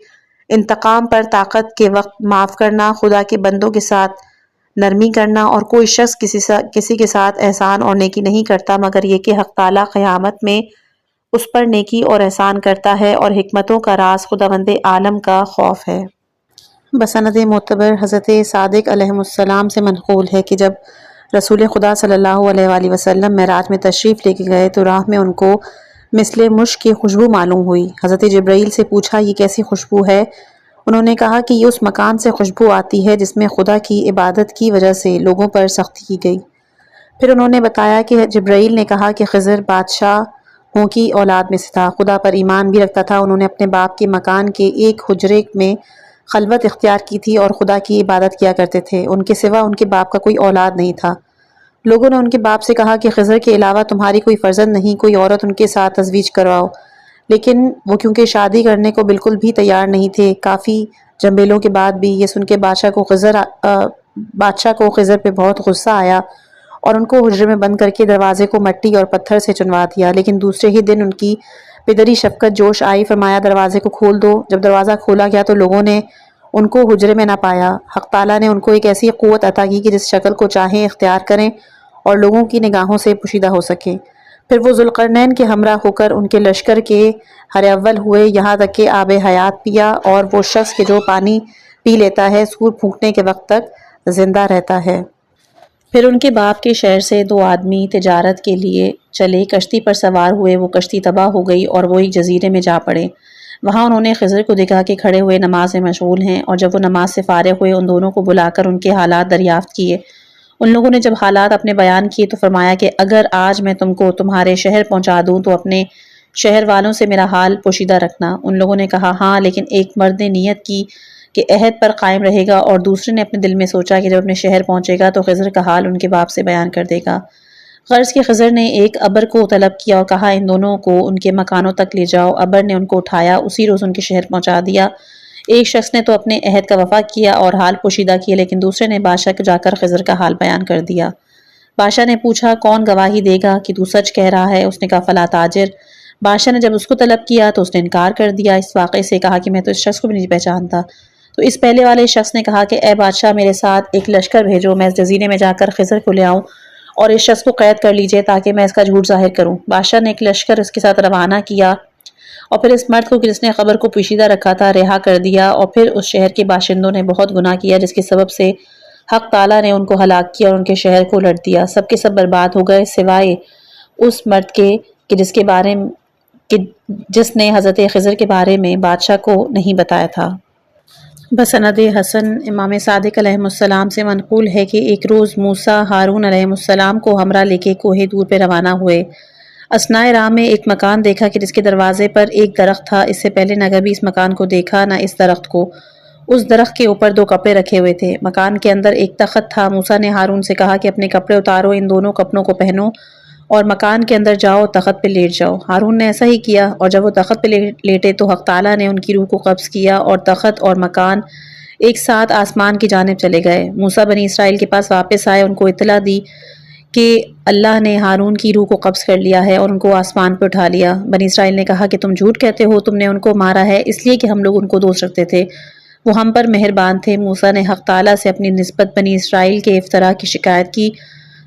انتقام پر طاقت کے وقت معاف کرنا، خدا کے بندوں کے ساتھ نرمی کرنا، اور کوئی شخص کسی کے ساتھ احسان اور نیکی نہیں کرتا مگر یہ کہ حق تعالیٰ قیامت میں اس پر نیکی اور احسان کرتا ہے، اور حکمتوں کا راز خداوند عالم کا خوف ہے۔ بسند معتبر حضرت صادق علیہ السلام سے منقول ہے کہ جب رسول خدا صلی اللہ علیہ وآلہ وسلم معراج میں تشریف لے کے گئے تو راہ میں ان کو مثل مشک کی خوشبو معلوم ہوئی۔ حضرت جبرائیل سے پوچھا یہ کیسی خوشبو ہے؟ انہوں نے کہا کہ یہ اس مکان سے خوشبو آتی ہے جس میں خدا کی عبادت کی وجہ سے لوگوں پر سختی کی گئی۔ پھر انہوں نے بتایا کہ جبرائیل نے کہا کہ خضر بادشاہوں کی اولاد میں سے تھا، خدا پر ایمان بھی رکھتا تھا، انہوں نے اپنے باپ کے مکان کے ایک حجرے میں خلوت اختیار کی تھی اور خدا کی عبادت کیا کرتے تھے، ان کے سوا ان کے باپ کا کوئی اولاد نہیں تھا۔ لوگوں نے ان کے باپ سے کہا کہ خضر کے علاوہ تمہاری کوئی فرزند نہیں، کوئی عورت ان کے ساتھ تزویج کرواؤ، لیکن وہ کیونکہ شادی کرنے کو بالکل بھی تیار نہیں تھے۔ کافی جنبیلوں کے بعد بھی یہ سن کے بادشاہ کو خضر پہ بہت غصہ آیا اور ان کو حجرے میں بند کر کے دروازے کو مٹی اور پتھر سے چنوا دیا، لیکن دوسرے ہی دن ان کی پدری شفقت جوش آئی، فرمایا دروازے کو کھول دو۔ جب دروازہ کھولا گیا تو لوگوں نے ان کو حجرے میں نہ پایا۔ حق تعالیٰ نے ان کو ایک ایسی قوت عطا کی کہ جس شکل کو چاہیں اختیار کریں اور لوگوں کی نگاہوں سے پوشیدہ ہو سکیں۔ پھر وہ ذوالقرنین کے ہمراہ ہو کر ان کے لشکر کے ہر اول ہوئے، یہاں تک کہ آب حیات پیا، اور وہ شخص کہ جو پانی پی لیتا ہے سور پھونکنے کے وقت تک زندہ رہتا ہے۔ پھر ان کے باپ کے شہر سے 2 آدمی تجارت کے لیے چلے، کشتی پر سوار ہوئے، وہ کشتی تباہ ہو گئی اور وہ ایک جزیرے میں جا پڑے۔ وہاں انہوں نے خضر کو دیکھا کہ کھڑے ہوئے نماز میں مشغول ہیں، اور جب وہ نماز سے فارغ ہوئے ان دونوں کو بلا کر ان کے حالات دریافت کیے۔ ان لوگوں نے جب حالات اپنے بیان کیے تو فرمایا کہ اگر آج میں تم کو تمہارے شہر پہنچا دوں تو اپنے شہر والوں سے میرا حال پوشیدہ رکھنا۔ ان لوگوں نے کہا ہاں، لیکن ایک مرد نے نیت کی کہ عہد پر قائم رہے گا، اور دوسرے نے اپنے دل میں سوچا کہ جب اپنے شہر پہنچے گا تو خضر کا حال ان کے باپ سے بیان کر دے گا۔ غرض کہ خضر نے ایک ابر کو طلب کیا اور کہا ان دونوں کو ان کے مکانوں تک لے جاؤ۔ ابر نے ان کو اٹھایا، اسی روز ان کے شہر پہنچا دیا۔ ایک شخص نے تو اپنے عہد کا وفا کیا اور حال پوشیدہ کیا، لیکن دوسرے نے بادشاہ کو جا کر خضر کا حال بیان کر دیا۔ بادشاہ نے پوچھا کون گواہی دے گا کہ تو سچ کہہ رہا ہے؟ اس نے کہا فلاں تاجر۔ بادشاہ نے جب اس کو طلب کیا تو اس نے انکار کر دیا اس واقعے سے، کہا کہ میں تو اس شخص کو بھی نہیں پہچانتا۔ تو اس پہلے والے شخص نے کہا کہ اے بادشاہ میرے ساتھ ایک لشکر بھیجو، میں اس جزیرے میں جا کر خضر کو لے آؤں اور اس شخص کو قید کر لیجئے تاکہ میں اس کا جھوٹ ظاہر کروں۔ بادشاہ نے ایک لشکر اس کے ساتھ روانہ کیا اور پھر اس مرد کو جس نے خبر کو پوشیدہ رکھا تھا رہا کر دیا، اور پھر اس شہر کے باشندوں نے بہت گناہ کیا جس کے سبب سے حق تعالیٰ نے ان کو ہلاک کیا اور ان کے شہر کو الٹ دیا۔ سب کے سب برباد ہو گئے سوائے اس مرد کے کہ جس نے حضرت خضر کے بارے میں بادشاہ کو نہیں بتایا تھا۔ بسند حسن امام صادق علیہ السلام سے منقول ہے کہ ایک روز موسیٰ ہارون علیہ السلام کو ہمراہ لے کے کوہ دور پہ روانہ ہوئے۔ اثناء راہ میں ایک مکان دیکھا کہ جس کے دروازے پر ایک درخت تھا۔ اس سے پہلے نہ کبھی اس مکان کو دیکھا نہ اس درخت کو۔ اس درخت کے اوپر 2 کپڑے رکھے ہوئے تھے۔ مکان کے اندر ایک تخت تھا۔ موسیٰ نے ہارون سے کہا کہ اپنے کپڑے اتارو، ان دونوں کپڑوں کو پہنو اور مکان کے اندر جاؤ، تخت پہ لیٹ جاؤ۔ ہارون نے ایسا ہی کیا اور جب وہ تخت پہ لیٹے تو حق تعالیٰ نے ان کی روح کو قبض کیا اور تخت اور مکان ایک ساتھ آسمان کی جانب چلے گئے۔ موسیٰ بنی اسرائیل کے پاس واپس آئے، ان کو اطلاع دی کہ اللہ نے ہارون کی روح کو قبض کر لیا ہے اور ان کو آسمان پہ اٹھا لیا۔ بنی اسرائیل نے کہا کہ تم جھوٹ کہتے ہو، تم نے ان کو مارا ہے اس لیے کہ ہم لوگ ان کو دوست رکھتے تھے، وہ ہم پر مہربان تھے۔ موسیٰ نے حق تعالیٰ سے اپنی نسبت بنی اسرائیل کے افطراء کی شکایت کی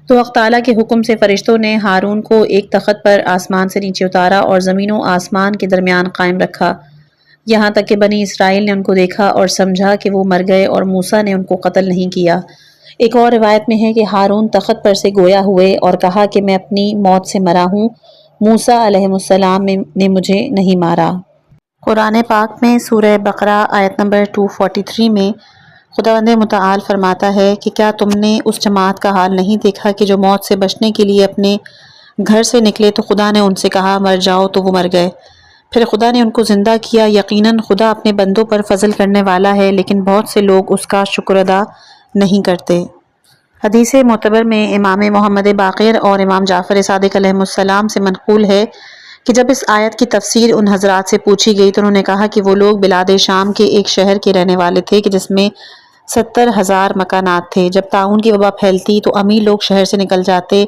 تو حق تعالیٰ کے حکم سے فرشتوں نے ہارون کو ایک تخت پر آسمان سے نیچے اتارا اور زمین و آسمان کے درمیان قائم رکھا، یہاں تک کہ بنی اسرائیل نے ان کو دیکھا اور سمجھا کہ وہ مر گئے اور موسیٰ نے ان کو قتل نہیں کیا۔ ایک اور روایت میں ہے کہ ہارون تخت پر سے گویا ہوئے اور کہا کہ میں اپنی موت سے مرا ہوں، موسیٰ علیہ السلام نے مجھے نہیں مارا۔ قرآن پاک میں سورہ بقرہ آیت نمبر 243 میں خداوند متعال فرماتا ہے کہ کیا تم نے اس جماعت کا حال نہیں دیکھا کہ جو موت سے بچنے کے لیے اپنے گھر سے نکلے تو خدا نے ان سے کہا مر جاؤ تو وہ مر گئے، پھر خدا نے ان کو زندہ کیا۔ یقیناً خدا اپنے بندوں پر فضل کرنے والا ہے، لیکن بہت سے لوگ اس کا شکر ادا نہیں کرتے۔ حدیث معتبر میں امام محمد باقر اور امام جعفر صادق علیہ السلام سے منقول ہے کہ جب اس آیت کی تفسیر ان حضرات سے پوچھی گئی تو انہوں نے کہا کہ وہ لوگ بلاد شام کے ایک شہر کے رہنے والے تھے کہ جس میں 70,000 مکانات تھے۔ جب طاعون کی وبا پھیلتی تو امیر لوگ شہر سے نکل جاتے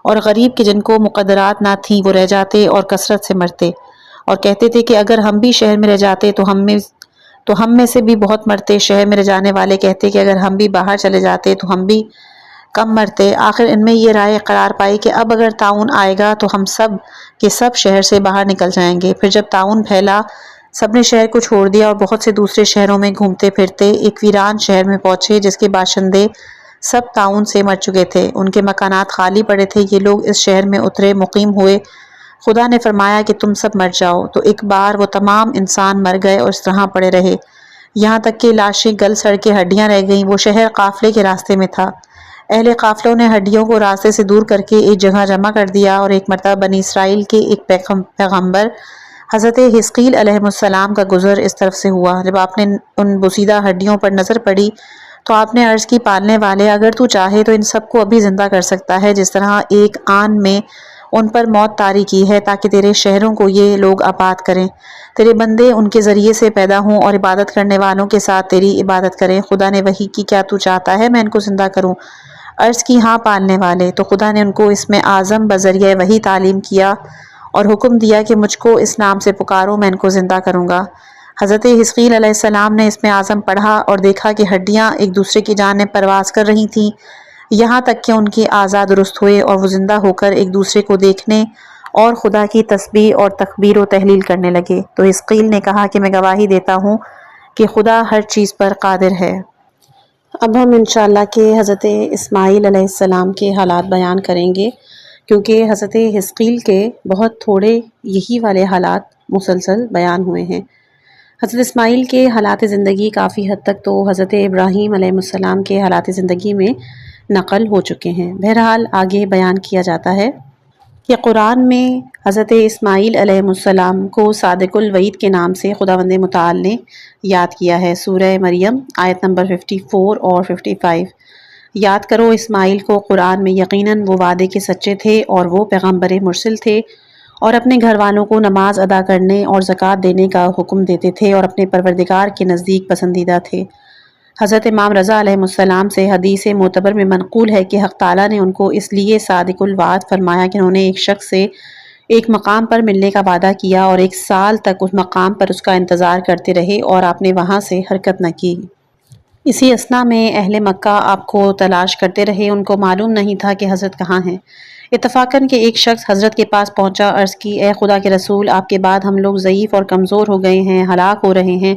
اور غریب کے جن کو مقدرات نہ تھیں وہ رہ جاتے اور کثرت سے مرتے، اور کہتے تھے کہ اگر ہم بھی شہر میں رہ جاتے تو ہم میں سے بھی بہت مرتے۔ شہر میں رہ جانے والے کہتے کہ اگر ہم بھی باہر چلے جاتے تو ہم بھی کم مرتے۔ آخر ان میں یہ رائے قرار پائی کہ اب اگر طاعون آئے گا تو ہم سب کے سب شہر سے باہر نکل جائیں گے۔ پھر جب طاعون پھیلا سب نے شہر کو چھوڑ دیا اور بہت سے دوسرے شہروں میں گھومتے پھرتے ایک ویران شہر میں پہنچے جس کے باشندے سب طاعون سے مر چکے تھے، ان کے مکانات خالی پڑے تھے۔ یہ لوگ اس شہر میں اترے، مقیم ہوئے۔ خدا نے فرمایا کہ تم سب مر جاؤ، تو ایک بار وہ تمام انسان مر گئے اور اس طرح پڑے رہے یہاں تک کہ لاشیں گل سڑ کے ہڈیاں رہ گئیں۔ وہ شہر قافلے کے راستے میں تھا۔ اہل قافلوں نے ہڈیوں کو راستے سے دور کر کے ایک جگہ جمع کر دیا، اور ایک مرتبہ بنی اسرائیل کے ایک پیغمبر حضرت حزقیل علیہ السلام کا گزر اس طرف سے ہوا۔ جب آپ نے ان بوسیدہ ہڈیوں پر نظر پڑی تو آپ نے عرض کی پالنے والے اگر تو چاہے تو ان سب کو ابھی زندہ کر سکتا ہے جس طرح ایک آن میں ان پر موت طاری کی ہے تاکہ تیرے شہروں کو یہ لوگ آباد کریں، تیرے بندے ان کے ذریعے سے پیدا ہوں اور عبادت کرنے والوں کے ساتھ تیری عبادت کریں۔ خدا نے وحی کی کیا تو چاہتا ہے میں ان کو زندہ کروں؟ عرض کی ہاں پالنے والے۔ تو خدا نے ان کو اس میں اعظم بذریعہ وحی تعلیم کیا اور حکم دیا کہ مجھ کو اس نام سے پکارو میں ان کو زندہ کروں گا۔ حضرت حزقیل علیہ السلام نے اس میں اعظم پڑھا اور دیکھا کہ ہڈیاں ایک دوسرے کی جانب پرواز کر رہی تھیں یہاں تک کہ ان کے اعضاء درست ہوئے اور وہ زندہ ہو کر ایک دوسرے کو دیکھنے اور خدا کی تسبیح اور تکبیر و تحلیل کرنے لگے۔ تو حزقیل نے کہا کہ میں گواہی دیتا ہوں کہ خدا ہر چیز پر قادر ہے۔ اب ہم انشاءاللہ کہ حضرت اسماعیل علیہ السلام کے حالات بیان کریں گے، کیونکہ حضرت حزقیل کے بہت تھوڑے یہی والے حالات مسلسل بیان ہوئے ہیں۔ حضرت اسماعیل کے حالات زندگی کافی حد تک تو حضرت ابراہیم علیہ السلام کے حالات زندگی میں نقل ہو چکے ہیں۔ بہرحال آگے بیان کیا جاتا ہے کہ قرآن میں حضرت اسماعیل علیہ السلام کو صادق الوعید کے نام سے خداوند متعال نے یاد کیا ہے۔ سورہ مریم آیت نمبر 54 اور 55۔ یاد کرو اسماعیل کو قرآن میں یقیناً وہ وعدے کے سچے تھے اور وہ پیغمبر مرسل تھے اور اپنے گھر والوں کو نماز ادا کرنے اور زکوٰۃ دینے کا حکم دیتے تھے اور اپنے پروردگار کے نزدیک پسندیدہ تھے۔ حضرت امام رضا علیہ السلام سے حدیث معتبر میں منقول ہے کہ حق تعالیٰ نے ان کو اس لیے صادق الوعد فرمایا کہ انہوں نے ایک شخص سے ایک مقام پر ملنے کا وعدہ کیا اور 1 سال تک اس مقام پر اس کا انتظار کرتے رہے اور آپ نے وہاں سے حرکت نہ کی۔ اسی اثنا میں اہل مکہ آپ کو تلاش کرتے رہے، ان کو معلوم نہیں تھا کہ حضرت کہاں ہیں۔ اتفاقاً کہ ایک شخص حضرت کے پاس پہنچا، عرض کی اے خدا کے رسول، آپ کے بعد ہم لوگ ضعیف اور کمزور ہو گئے ہیں، ہلاک ہو رہے ہیں،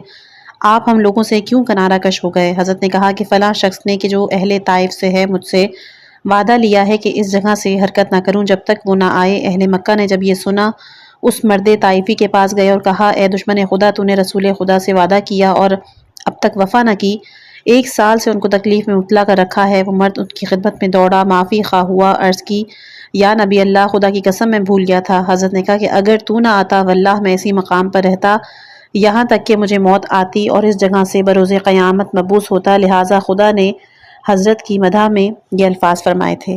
آپ ہم لوگوں سے کیوں کنارہ کش ہو گئے؟ حضرت نے کہا کہ فلاں شخص نے کہ جو اہل طائف سے ہے مجھ سے وعدہ لیا ہے کہ اس جگہ سے حرکت نہ کروں جب تک وہ نہ آئے۔ اہل مکہ نے جب یہ سنا اس مرد طائفی کے پاس گئے اور کہا اے دشمن خدا، تو نے رسول خدا سے وعدہ کیا اور اب تک وفا نہ کی، 1 سال سے ان کو تکلیف میں مبتلا کر رکھا ہے۔ وہ مرد ان کی خدمت میں دوڑا، معافی خواہ ہوا، عرض کی یا نبی اللہ، خدا کی قسم میں بھول گیا تھا۔ حضرت نے کہا کہ اگر تو نہ آتا واللہ میں اسی مقام پر رہتا یہاں تک کہ مجھے موت آتی اور اس جگہ سے بروز قیامت مبعوث ہوتا، لہٰذا خدا نے حضرت کی مدح میں یہ الفاظ فرمائے تھے۔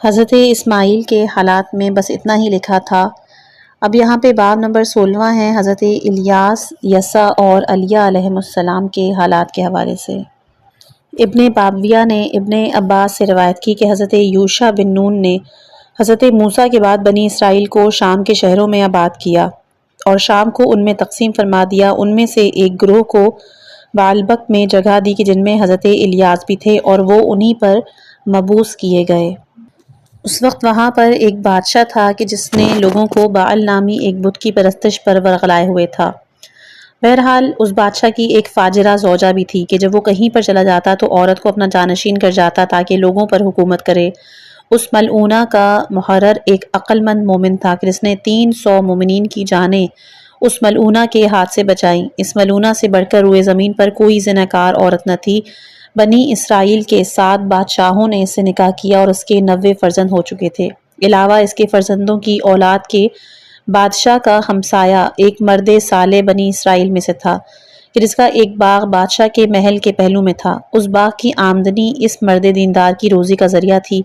حضرت اسماعیل کے حالات میں بس اتنا ہی لکھا تھا۔ اب یہاں پہ باب نمبر 16 ہے حضرت الیاس، یسع اور علیہ علیہ السلام کے حالات کے حوالے سے۔ ابن بابویہ نے ابن عباس سے روایت کی کہ حضرت یوشع بن نون نے حضرت موسیٰ کے بعد بنی اسرائیل کو شام کے شہروں میں آباد کیا اور شام کو ان میں تقسیم فرما دیا۔ ان میں سے ایک گروہ کو بعلبک میں جگہ دی کہ جن میں حضرت الیاس بھی تھے اور وہ انہی پر مبعوث کیے گئے۔ اس وقت وہاں پر ایک بادشاہ تھا کہ جس نے لوگوں کو بعل نامی ایک بت کی پرستش پر ورغلائے ہوئے تھا۔ بہرحال اس بادشاہ کی ایک فاجرہ زوجہ بھی تھی کہ جب وہ کہیں پر چلا جاتا تو عورت کو اپنا جانشین کر جاتا تاکہ لوگوں پر حکومت کرے۔ اس ملعونہ کا محرر ایک عقل مند مومن تھا کہ جس نے 300 مومنین کی جانیں اس ملعونہ کے ہاتھ سے بچائیں۔ اس ملعونہ سے بڑھ کر روئے زمین پر کوئی زناکار عورت نہ تھی۔ بنی اسرائیل کے 7 بادشاہوں نے اس سے نکاح کیا اور اس کے 90 فرزند ہو چکے تھے۔ علاوہ اس کے فرزندوں کی اولاد کے بادشاہ کا ہمسایہ ایک مرد صالح بنی اسرائیل میں سے تھا کہ جس کا ایک باغ بادشاہ کے محل کے پہلو میں تھا۔ اس باغ کی آمدنی اس مرد دیندار کی روزی کا ذریعہ تھی۔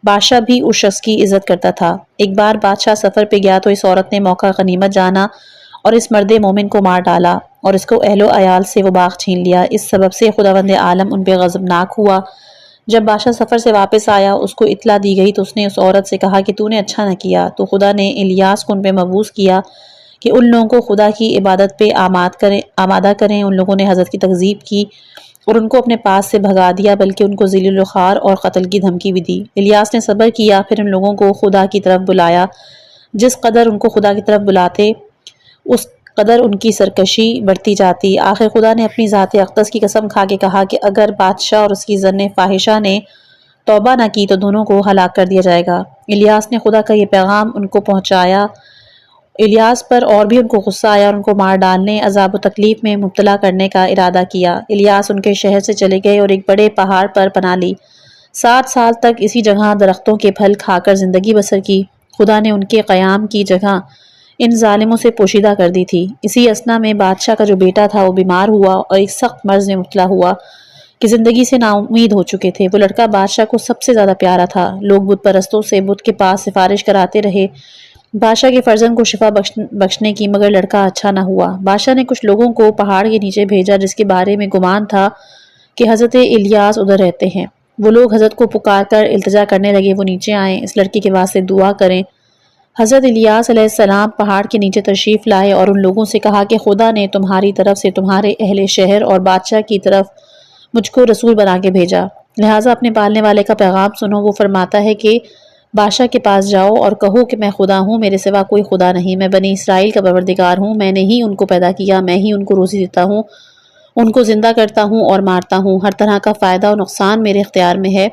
بادشاہ بھی اس شخص کی عزت کرتا تھا۔ ایک بار بادشاہ سفر پہ گیا تو اس عورت نے موقع غنیمت جانا اور اس مرد مومن کو مار ڈالا اور اس کو اہل و عیال سے وہ باغ چھین لیا۔ اس سبب سے خداوند عالم ان پہ غضبناک ہوا۔ جب بادشاہ سفر سے واپس آیا اس کو اطلاع دی گئی تو اس نے اس عورت سے کہا کہ تو نے اچھا نہ کیا، تو خدا نے الیاس کو ان پہ مبعوث کیا کہ ان لوگوں کو خدا کی عبادت پہ آمادہ کریں۔ ان لوگوں نے حضرت کی تکذیب کی اور ان کو اپنے پاس سے بھگا دیا، بلکہ ان کو ذل و خوار اور قتل کی دھمکی بھی دی۔ الیاس نے صبر کیا، پھر ان لوگوں کو خدا کی طرف بلایا۔ جس قدر ان کو خدا کی طرف بلاتے اس قدر ان کی سرکشی بڑھتی جاتی۔ آخر خدا نے اپنی ذات اقدس کی قسم کھا کے کہا کہ اگر بادشاہ اور اس کی زن فاحشہ نے توبہ نہ کی تو دونوں کو ہلاک کر دیا جائے گا۔ الیاس نے خدا کا یہ پیغام ان کو پہنچایا۔ الیاس پر اور بھی ان کو غصہ آیا اور ان کو مار ڈالنے، عذاب و تکلیف میں مبتلا کرنے کا ارادہ کیا۔ الیاس ان کے شہر سے چلے گئے اور ایک بڑے پہاڑ پر پناہ لی۔ 7 سال تک اسی جگہ درختوں کے پھل کھا کر زندگی بسر کی۔ خدا نے ان کے قیام کی جگہ ان ظالموں سے پوشیدہ کر دی تھی۔ اسی اثنا میں بادشاہ کا جو بیٹا تھا وہ بیمار ہوا اور ایک سخت مرض میں مبتلا ہوا کہ زندگی سے نا امید ہو چکے تھے۔ وہ لڑکا بادشاہ کو سب سے زیادہ پیارا تھا۔ لوگ بت پرستوں سے بت کے پاس سفارش کراتے رہے بادشاہ کے فرزند کو شفا بخشنے کی، مگر لڑکا اچھا نہ ہوا۔ بادشاہ نے کچھ لوگوں کو پہاڑ کے نیچے بھیجا جس کے بارے میں گمان تھا کہ حضرت الیاس ادھر رہتے ہیں۔ وہ لوگ حضرت کو پکار کر التجا کرنے لگے وہ نیچے آئیں، اس لڑکی کے واسطے دعا کریں۔ حضرت الیاس علیہ السلام پہاڑ کے نیچے تشریف لائے اور ان لوگوں سے کہا کہ خدا نے تمہاری طرف سے تمہارے اہل شہر اور بادشاہ کی طرف مجھ کو رسول بنا کے بھیجا، لہٰذا اپنے پالنے والے کا پیغام سنو۔ وہ فرماتا ہے کہ بادشاہ کے پاس جاؤ اور کہو کہ میں خدا ہوں، میرے سوا کوئی خدا نہیں، میں بنی اسرائیل کا پروردگار ہوں، میں نے ہی ان کو پیدا کیا، میں ہی ان کو روزی دیتا ہوں، ان کو زندہ کرتا ہوں اور مارتا ہوں، ہر طرح کا فائدہ اور نقصان میرے اختیار میں ہے،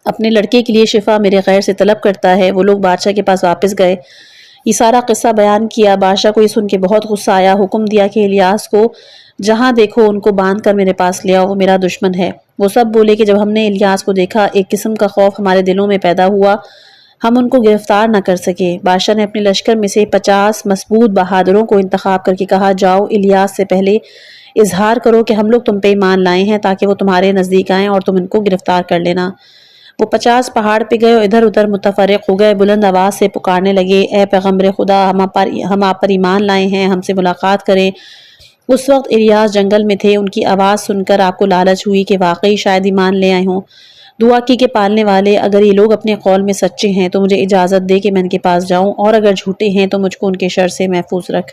اپنے لڑکے کے لیے شفا میرے غیر سے طلب کرتا ہے۔ وہ لوگ بادشاہ کے پاس واپس گئے، یہ سارا قصہ بیان کیا۔ بادشاہ کو یہ سن کے بہت غصہ آیا، حکم دیا کہ الیاس کو جہاں دیکھو ان کو باندھ کر میرے پاس لے آؤ، وہ میرا دشمن ہے۔ وہ سب بولے کہ جب ہم نے الیاس کو دیکھا ایک قسم کا خوف ہمارے دلوں میں پیدا ہوا، ہم ان کو گرفتار نہ کر سکے۔ بادشاہ نے اپنے لشکر میں سے 50 مضبوط بہادروں کو انتخاب کر کے کہا جاؤ الیاس سے پہلے اظہار کرو کہ ہم لوگ تم پہ ایمان لائے ہیں تاکہ وہ تمہارے نزدیک آئیں اور تم ان کو گرفتار کر لینا۔ وہ 50 پہاڑ پہ گئے اور ادھر ادھر متفرق ہو گئے، بلند آواز سے پکارنے لگے اے پیغمبر خدا، ہم آپ پر ایمان لائے ہیں، ہم سے ملاقات کریں۔ اس وقت الیاس جنگل میں تھے، ان کی آواز سن کر آپ کو لالچ ہوئی کہ واقعی شاید ایمان لے آئے ہوں۔ دعا کی کہ پالنے والے، اگر یہ لوگ اپنے قول میں سچے ہیں تو مجھے اجازت دے کہ میں ان کے پاس جاؤں، اور اگر جھوٹے ہیں تو مجھ کو ان کے شر سے محفوظ رکھ۔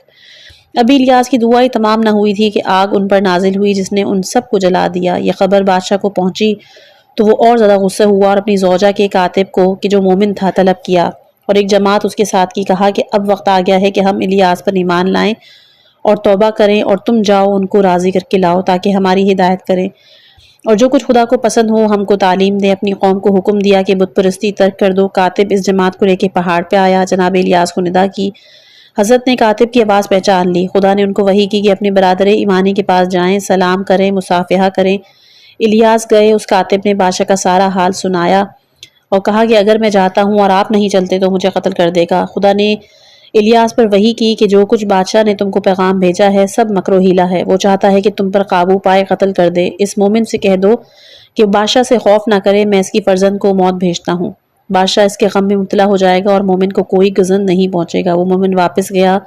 ابھی الیاس کی دعائیں تمام نہ ہوئی تھی کہ آگ ان پر نازل ہوئی جس نے ان سب کو جلا دیا۔ یہ خبر بادشاہ کو پہنچی تو وہ اور زیادہ غصہ ہوا اور اپنی زوجہ کے کاتب کو کہ جو مومن تھا طلب کیا، اور ایک جماعت اس کے ساتھ کی، کہا کہ اب وقت آ گیا ہے کہ ہم الیاس پر ایمان لائیں اور توبہ کریں، اور تم جاؤ ان کو راضی کر کے لاؤ تاکہ ہماری ہدایت کریں، اور جو کچھ خدا کو پسند ہو ہم کو تعلیم دے۔ اپنی قوم کو حکم دیا کہ بت پرستی ترک کر دو۔ کاتب اس جماعت کو لے کے پہاڑ پہ آیا، جناب الیاس کو ندا کی۔ حضرت نے کاتب کی آواز پہچان لی۔ خدا نے ان کو وحی کی کہ اپنے برادر ایمانی کے پاس جائیں، سلام کریں، مصافحہ کریں۔ الیاس گئے، اس کاتب نے بادشاہ کا سارا حال سنایا اور کہا کہ اگر میں جاتا ہوں اور آپ نہیں چلتے تو مجھے قتل کر دے گا۔ خدا نے الیاس پر وحی کی کہ جو کچھ بادشاہ نے تم کو پیغام بھیجا ہے سب مکر و حیلہ ہے، وہ چاہتا ہے کہ تم پر قابو پائے، قتل کر دے۔ اس مومن سے کہہ دو کہ بادشاہ سے خوف نہ کرے، میں اس کی فرزند کو موت بھیجتا ہوں۔ بادشاہ اس کے غم میں مبتلا ہو جائے گا اور مومن کو کوئی گزن نہیں پہنچے گا۔ وہ مومن واپس گیا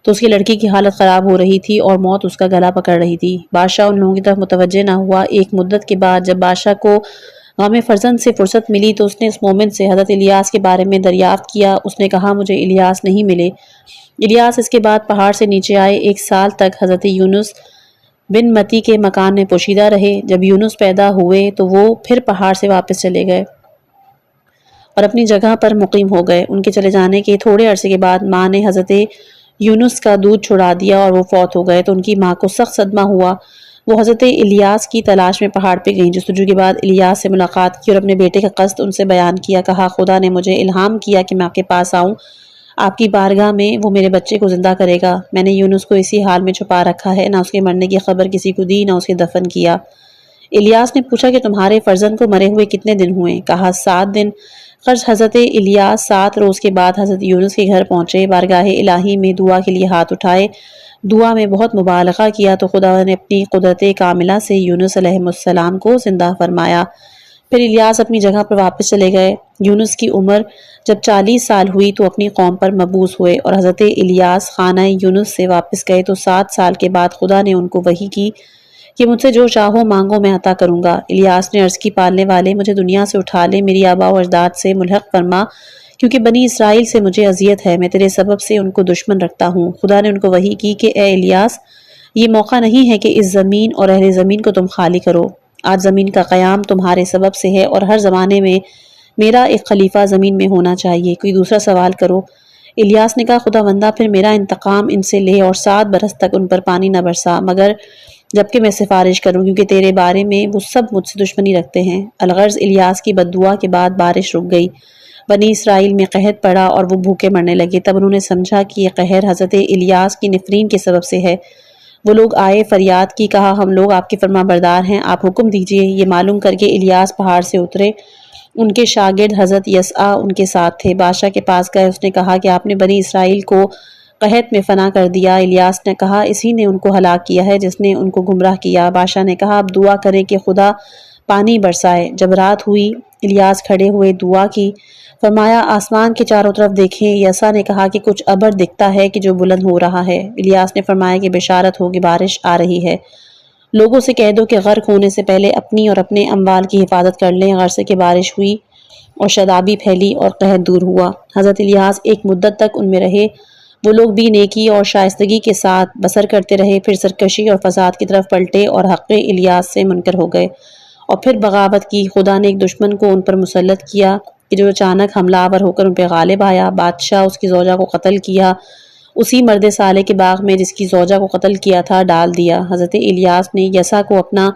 تو اس کی لڑکی کی حالت خراب ہو رہی تھی اور موت اس کا گلا پکڑ رہی تھی۔ بادشاہ ان لوگوں کی طرف متوجہ نہ ہوا۔ ایک مدت کے بعد جب بادشاہ کو غم فرزند سے فرصت ملی تو اس نے اس مومن سے حضرت الیاس کے بارے میں دریافت کیا۔ اس نے کہا مجھے الیاس نہیں ملے۔ الیاس اس کے بعد پہاڑ سے نیچے آئے۔ 1 سال تک حضرت یونس بن متی کے مکان میں پوشیدہ رہے۔ جب یونس پیدا ہوئے تو وہ پھر پہاڑ سے واپس چلے گئے اور اپنی جگہ پر مقیم ہو گئے۔ ان کے چلے جانے کے تھوڑے عرصے کے بعد ماں نے حضرت یونس کا دودھ چھڑا دیا اور وہ فوت ہو گئے تو ان کی ماں کو سخت صدمہ ہوا۔ وہ حضرت الیاس کی تلاش میں پہاڑ پہ گئیں۔ جستجو کے بعد الیاس سے ملاقات کی اور اپنے بیٹے کا قصد ان سے بیان کیا۔ کہا خدا نے مجھے الہام کیا کہ میں آپ کے پاس آؤں، آپ کی بارگاہ میں، وہ میرے بچے کو زندہ کرے گا۔ میں نے یونس کو اسی حال میں چھپا رکھا ہے، نہ اس کے مرنے کی خبر کسی کو دی، نہ اسے دفن کیا۔ الیاس نے پوچھا کہ تمہارے فرزند کو مرے ہوئے کتنے دن ہوئے؟ کہا 7 دن۔ حضرت الیاس 7 روز کے بعد حضرت یونس کے گھر پہنچے، بارگاہ الہی میں دعا کے لیے ہاتھ اٹھائے، دعا میں بہت مبالغہ کیا تو خدا نے اپنی قدرت کاملہ سے یونس علیہ السلام کو زندہ فرمایا۔ پھر الیاس اپنی جگہ پر واپس چلے گئے۔ یونس کی عمر جب 40 سال ہوئی تو اپنی قوم پر مبعوث ہوئے اور حضرت الیاس خانہ یونس سے واپس گئے تو 7 سال کے بعد خدا نے ان کو وحی کی کہ مجھ سے جو چاہو مانگو میں عطا کروں گا۔ الیاس نے عرض کی پالنے والے مجھے دنیا سے اٹھا لے، میری آباء و اجداد سے ملحق فرما، کیونکہ بنی اسرائیل سے مجھے اذیت ہے، میں تیرے سبب سے ان کو دشمن رکھتا ہوں۔ خدا نے ان کو وحی کی کہ اے الیاس، یہ موقع نہیں ہے کہ اس زمین اور اہل زمین کو تم خالی کرو۔ آج زمین کا قیام تمہارے سبب سے ہے اور ہر زمانے میں میرا ایک خلیفہ زمین میں ہونا چاہیے، کوئی دوسرا سوال کرو۔ الیاس نے کہا خدا بندہ پھر میرا انتقام ان سے لے اور 7 برس تک ان پر پانی نہ برسا مگر جبکہ میں سفارش کروں، کیونکہ تیرے بارے میں وہ سب مجھ سے دشمنی رکھتے ہیں۔ الغرض الیاس کی بد دعا کے بعد بارش رک گئی، بنی اسرائیل میں قحط پڑا اور وہ بھوکے مرنے لگے۔ تب انہوں نے سمجھا کہ یہ قہر حضرت الیاس کی نفرین کے سبب سے ہے۔ وہ لوگ آئے، فریاد کی، کہا ہم لوگ آپ کے فرما بردار ہیں، آپ حکم دیجئے۔ یہ معلوم کر کے الیاس پہاڑ سے اترے۔ ان کے شاگرد حضرت یسع ان کے ساتھ تھے۔ بادشاہ کے پاس گئے، اس نے کہا کہ آپ نے بنی اسرائیل کو قحط میں فنا کر دیا۔ الیاس نے کہا اسی نے ان کو ہلاک کیا ہے جس نے ان کو گمراہ کیا۔ بادشاہ نے کہا اب دعا کریں کہ خدا پانی برسائے۔ جب رات ہوئی الیاس کھڑے ہوئے، دعا کی، فرمایا آسمان کے چاروں طرف دیکھیں۔ یسع نے کہا کہ کچھ ابر دکھتا ہے کہ جو بلند ہو رہا ہے۔ الیاس نے فرمایا کہ بشارت ہو کہ بارش آ رہی ہے، لوگوں سے کہہ دو کہ غرق ہونے سے پہلے اپنی اور اپنے اموال کی حفاظت کر لیں۔ غرضے کہ بارش ہوئی اور شادابی پھیلی اور قحط دور ہوا۔ حضرت الیاس ایک مدت تک ان میں رہے، وہ لوگ بھی نیکی اور شائستگی کے ساتھ بسر کرتے رہے، پھر سرکشی اور فساد کی طرف پلٹے اور حق الیاس سے منکر ہو گئے اور پھر بغاوت کی۔ خدا نے ایک دشمن کو ان پر مسلط کیا کہ جو اچانک حملہ آور ہو کر ان پہ غالب آیا۔ بادشاہ اس کی زوجہ کو قتل کیا، اسی مرد صالح کے باغ میں جس کی زوجہ کو قتل کیا تھا ڈال دیا۔ حضرت الیاس نے یسع کو اپنا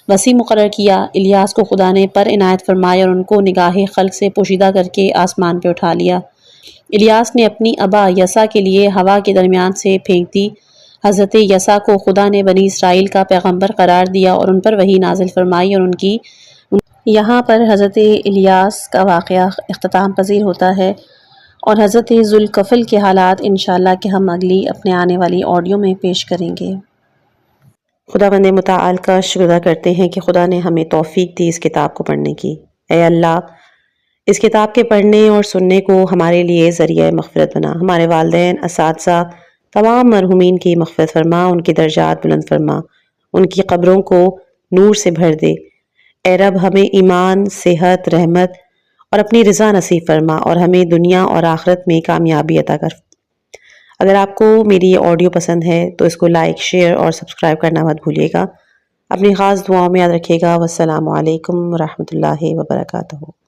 وصی مقرر کیا۔ الیاس کو خدا نے پر عنایت فرمائی اور ان کو نگاہ خلق سے پوشیدہ کر کے آسمان پہ اٹھا لیا۔ الیاس نے اپنی ابا یسع کے لیے ہوا کے درمیان سے پھینک دی۔ حضرت یسع کو خدا نے بنی اسرائیل کا پیغمبر قرار دیا اور ان پر وحی نازل فرمائی اور ان کی یہاں پر حضرت الیاس کا واقعہ اختتام پذیر ہوتا ہے اور حضرت ذوالکفل کے حالات انشاءاللہ کہ ہم اگلی اپنے آنے والی آڈیو میں پیش کریں گے۔ خداوند متعال کا شکر ادا کرتے ہیں کہ خدا نے ہمیں توفیق دی اس کتاب کو پڑھنے کی۔ اے اللہ، اس کتاب کے پڑھنے اور سننے کو ہمارے لیے ذریعہ مغفرت بنا۔ ہمارے والدین، اساتذہ، تمام مرحومین کی مغفرت فرما، ان کے درجات بلند فرما، ان کی قبروں کو نور سے بھر دے۔ اے رب ہمیں ایمان، صحت، رحمت اور اپنی رضا نصیب فرما، اور ہمیں دنیا اور آخرت میں کامیابی عطا کر۔ اگر آپ کو میری یہ آڈیو پسند ہے تو اس کو لائک، شیئر اور سبسکرائب کرنا مت بھولیے گا۔ اپنی خاص دعاؤں میں یاد رکھیے گا۔ والسلام علیکم ورحمۃ اللہ وبرکاتہ۔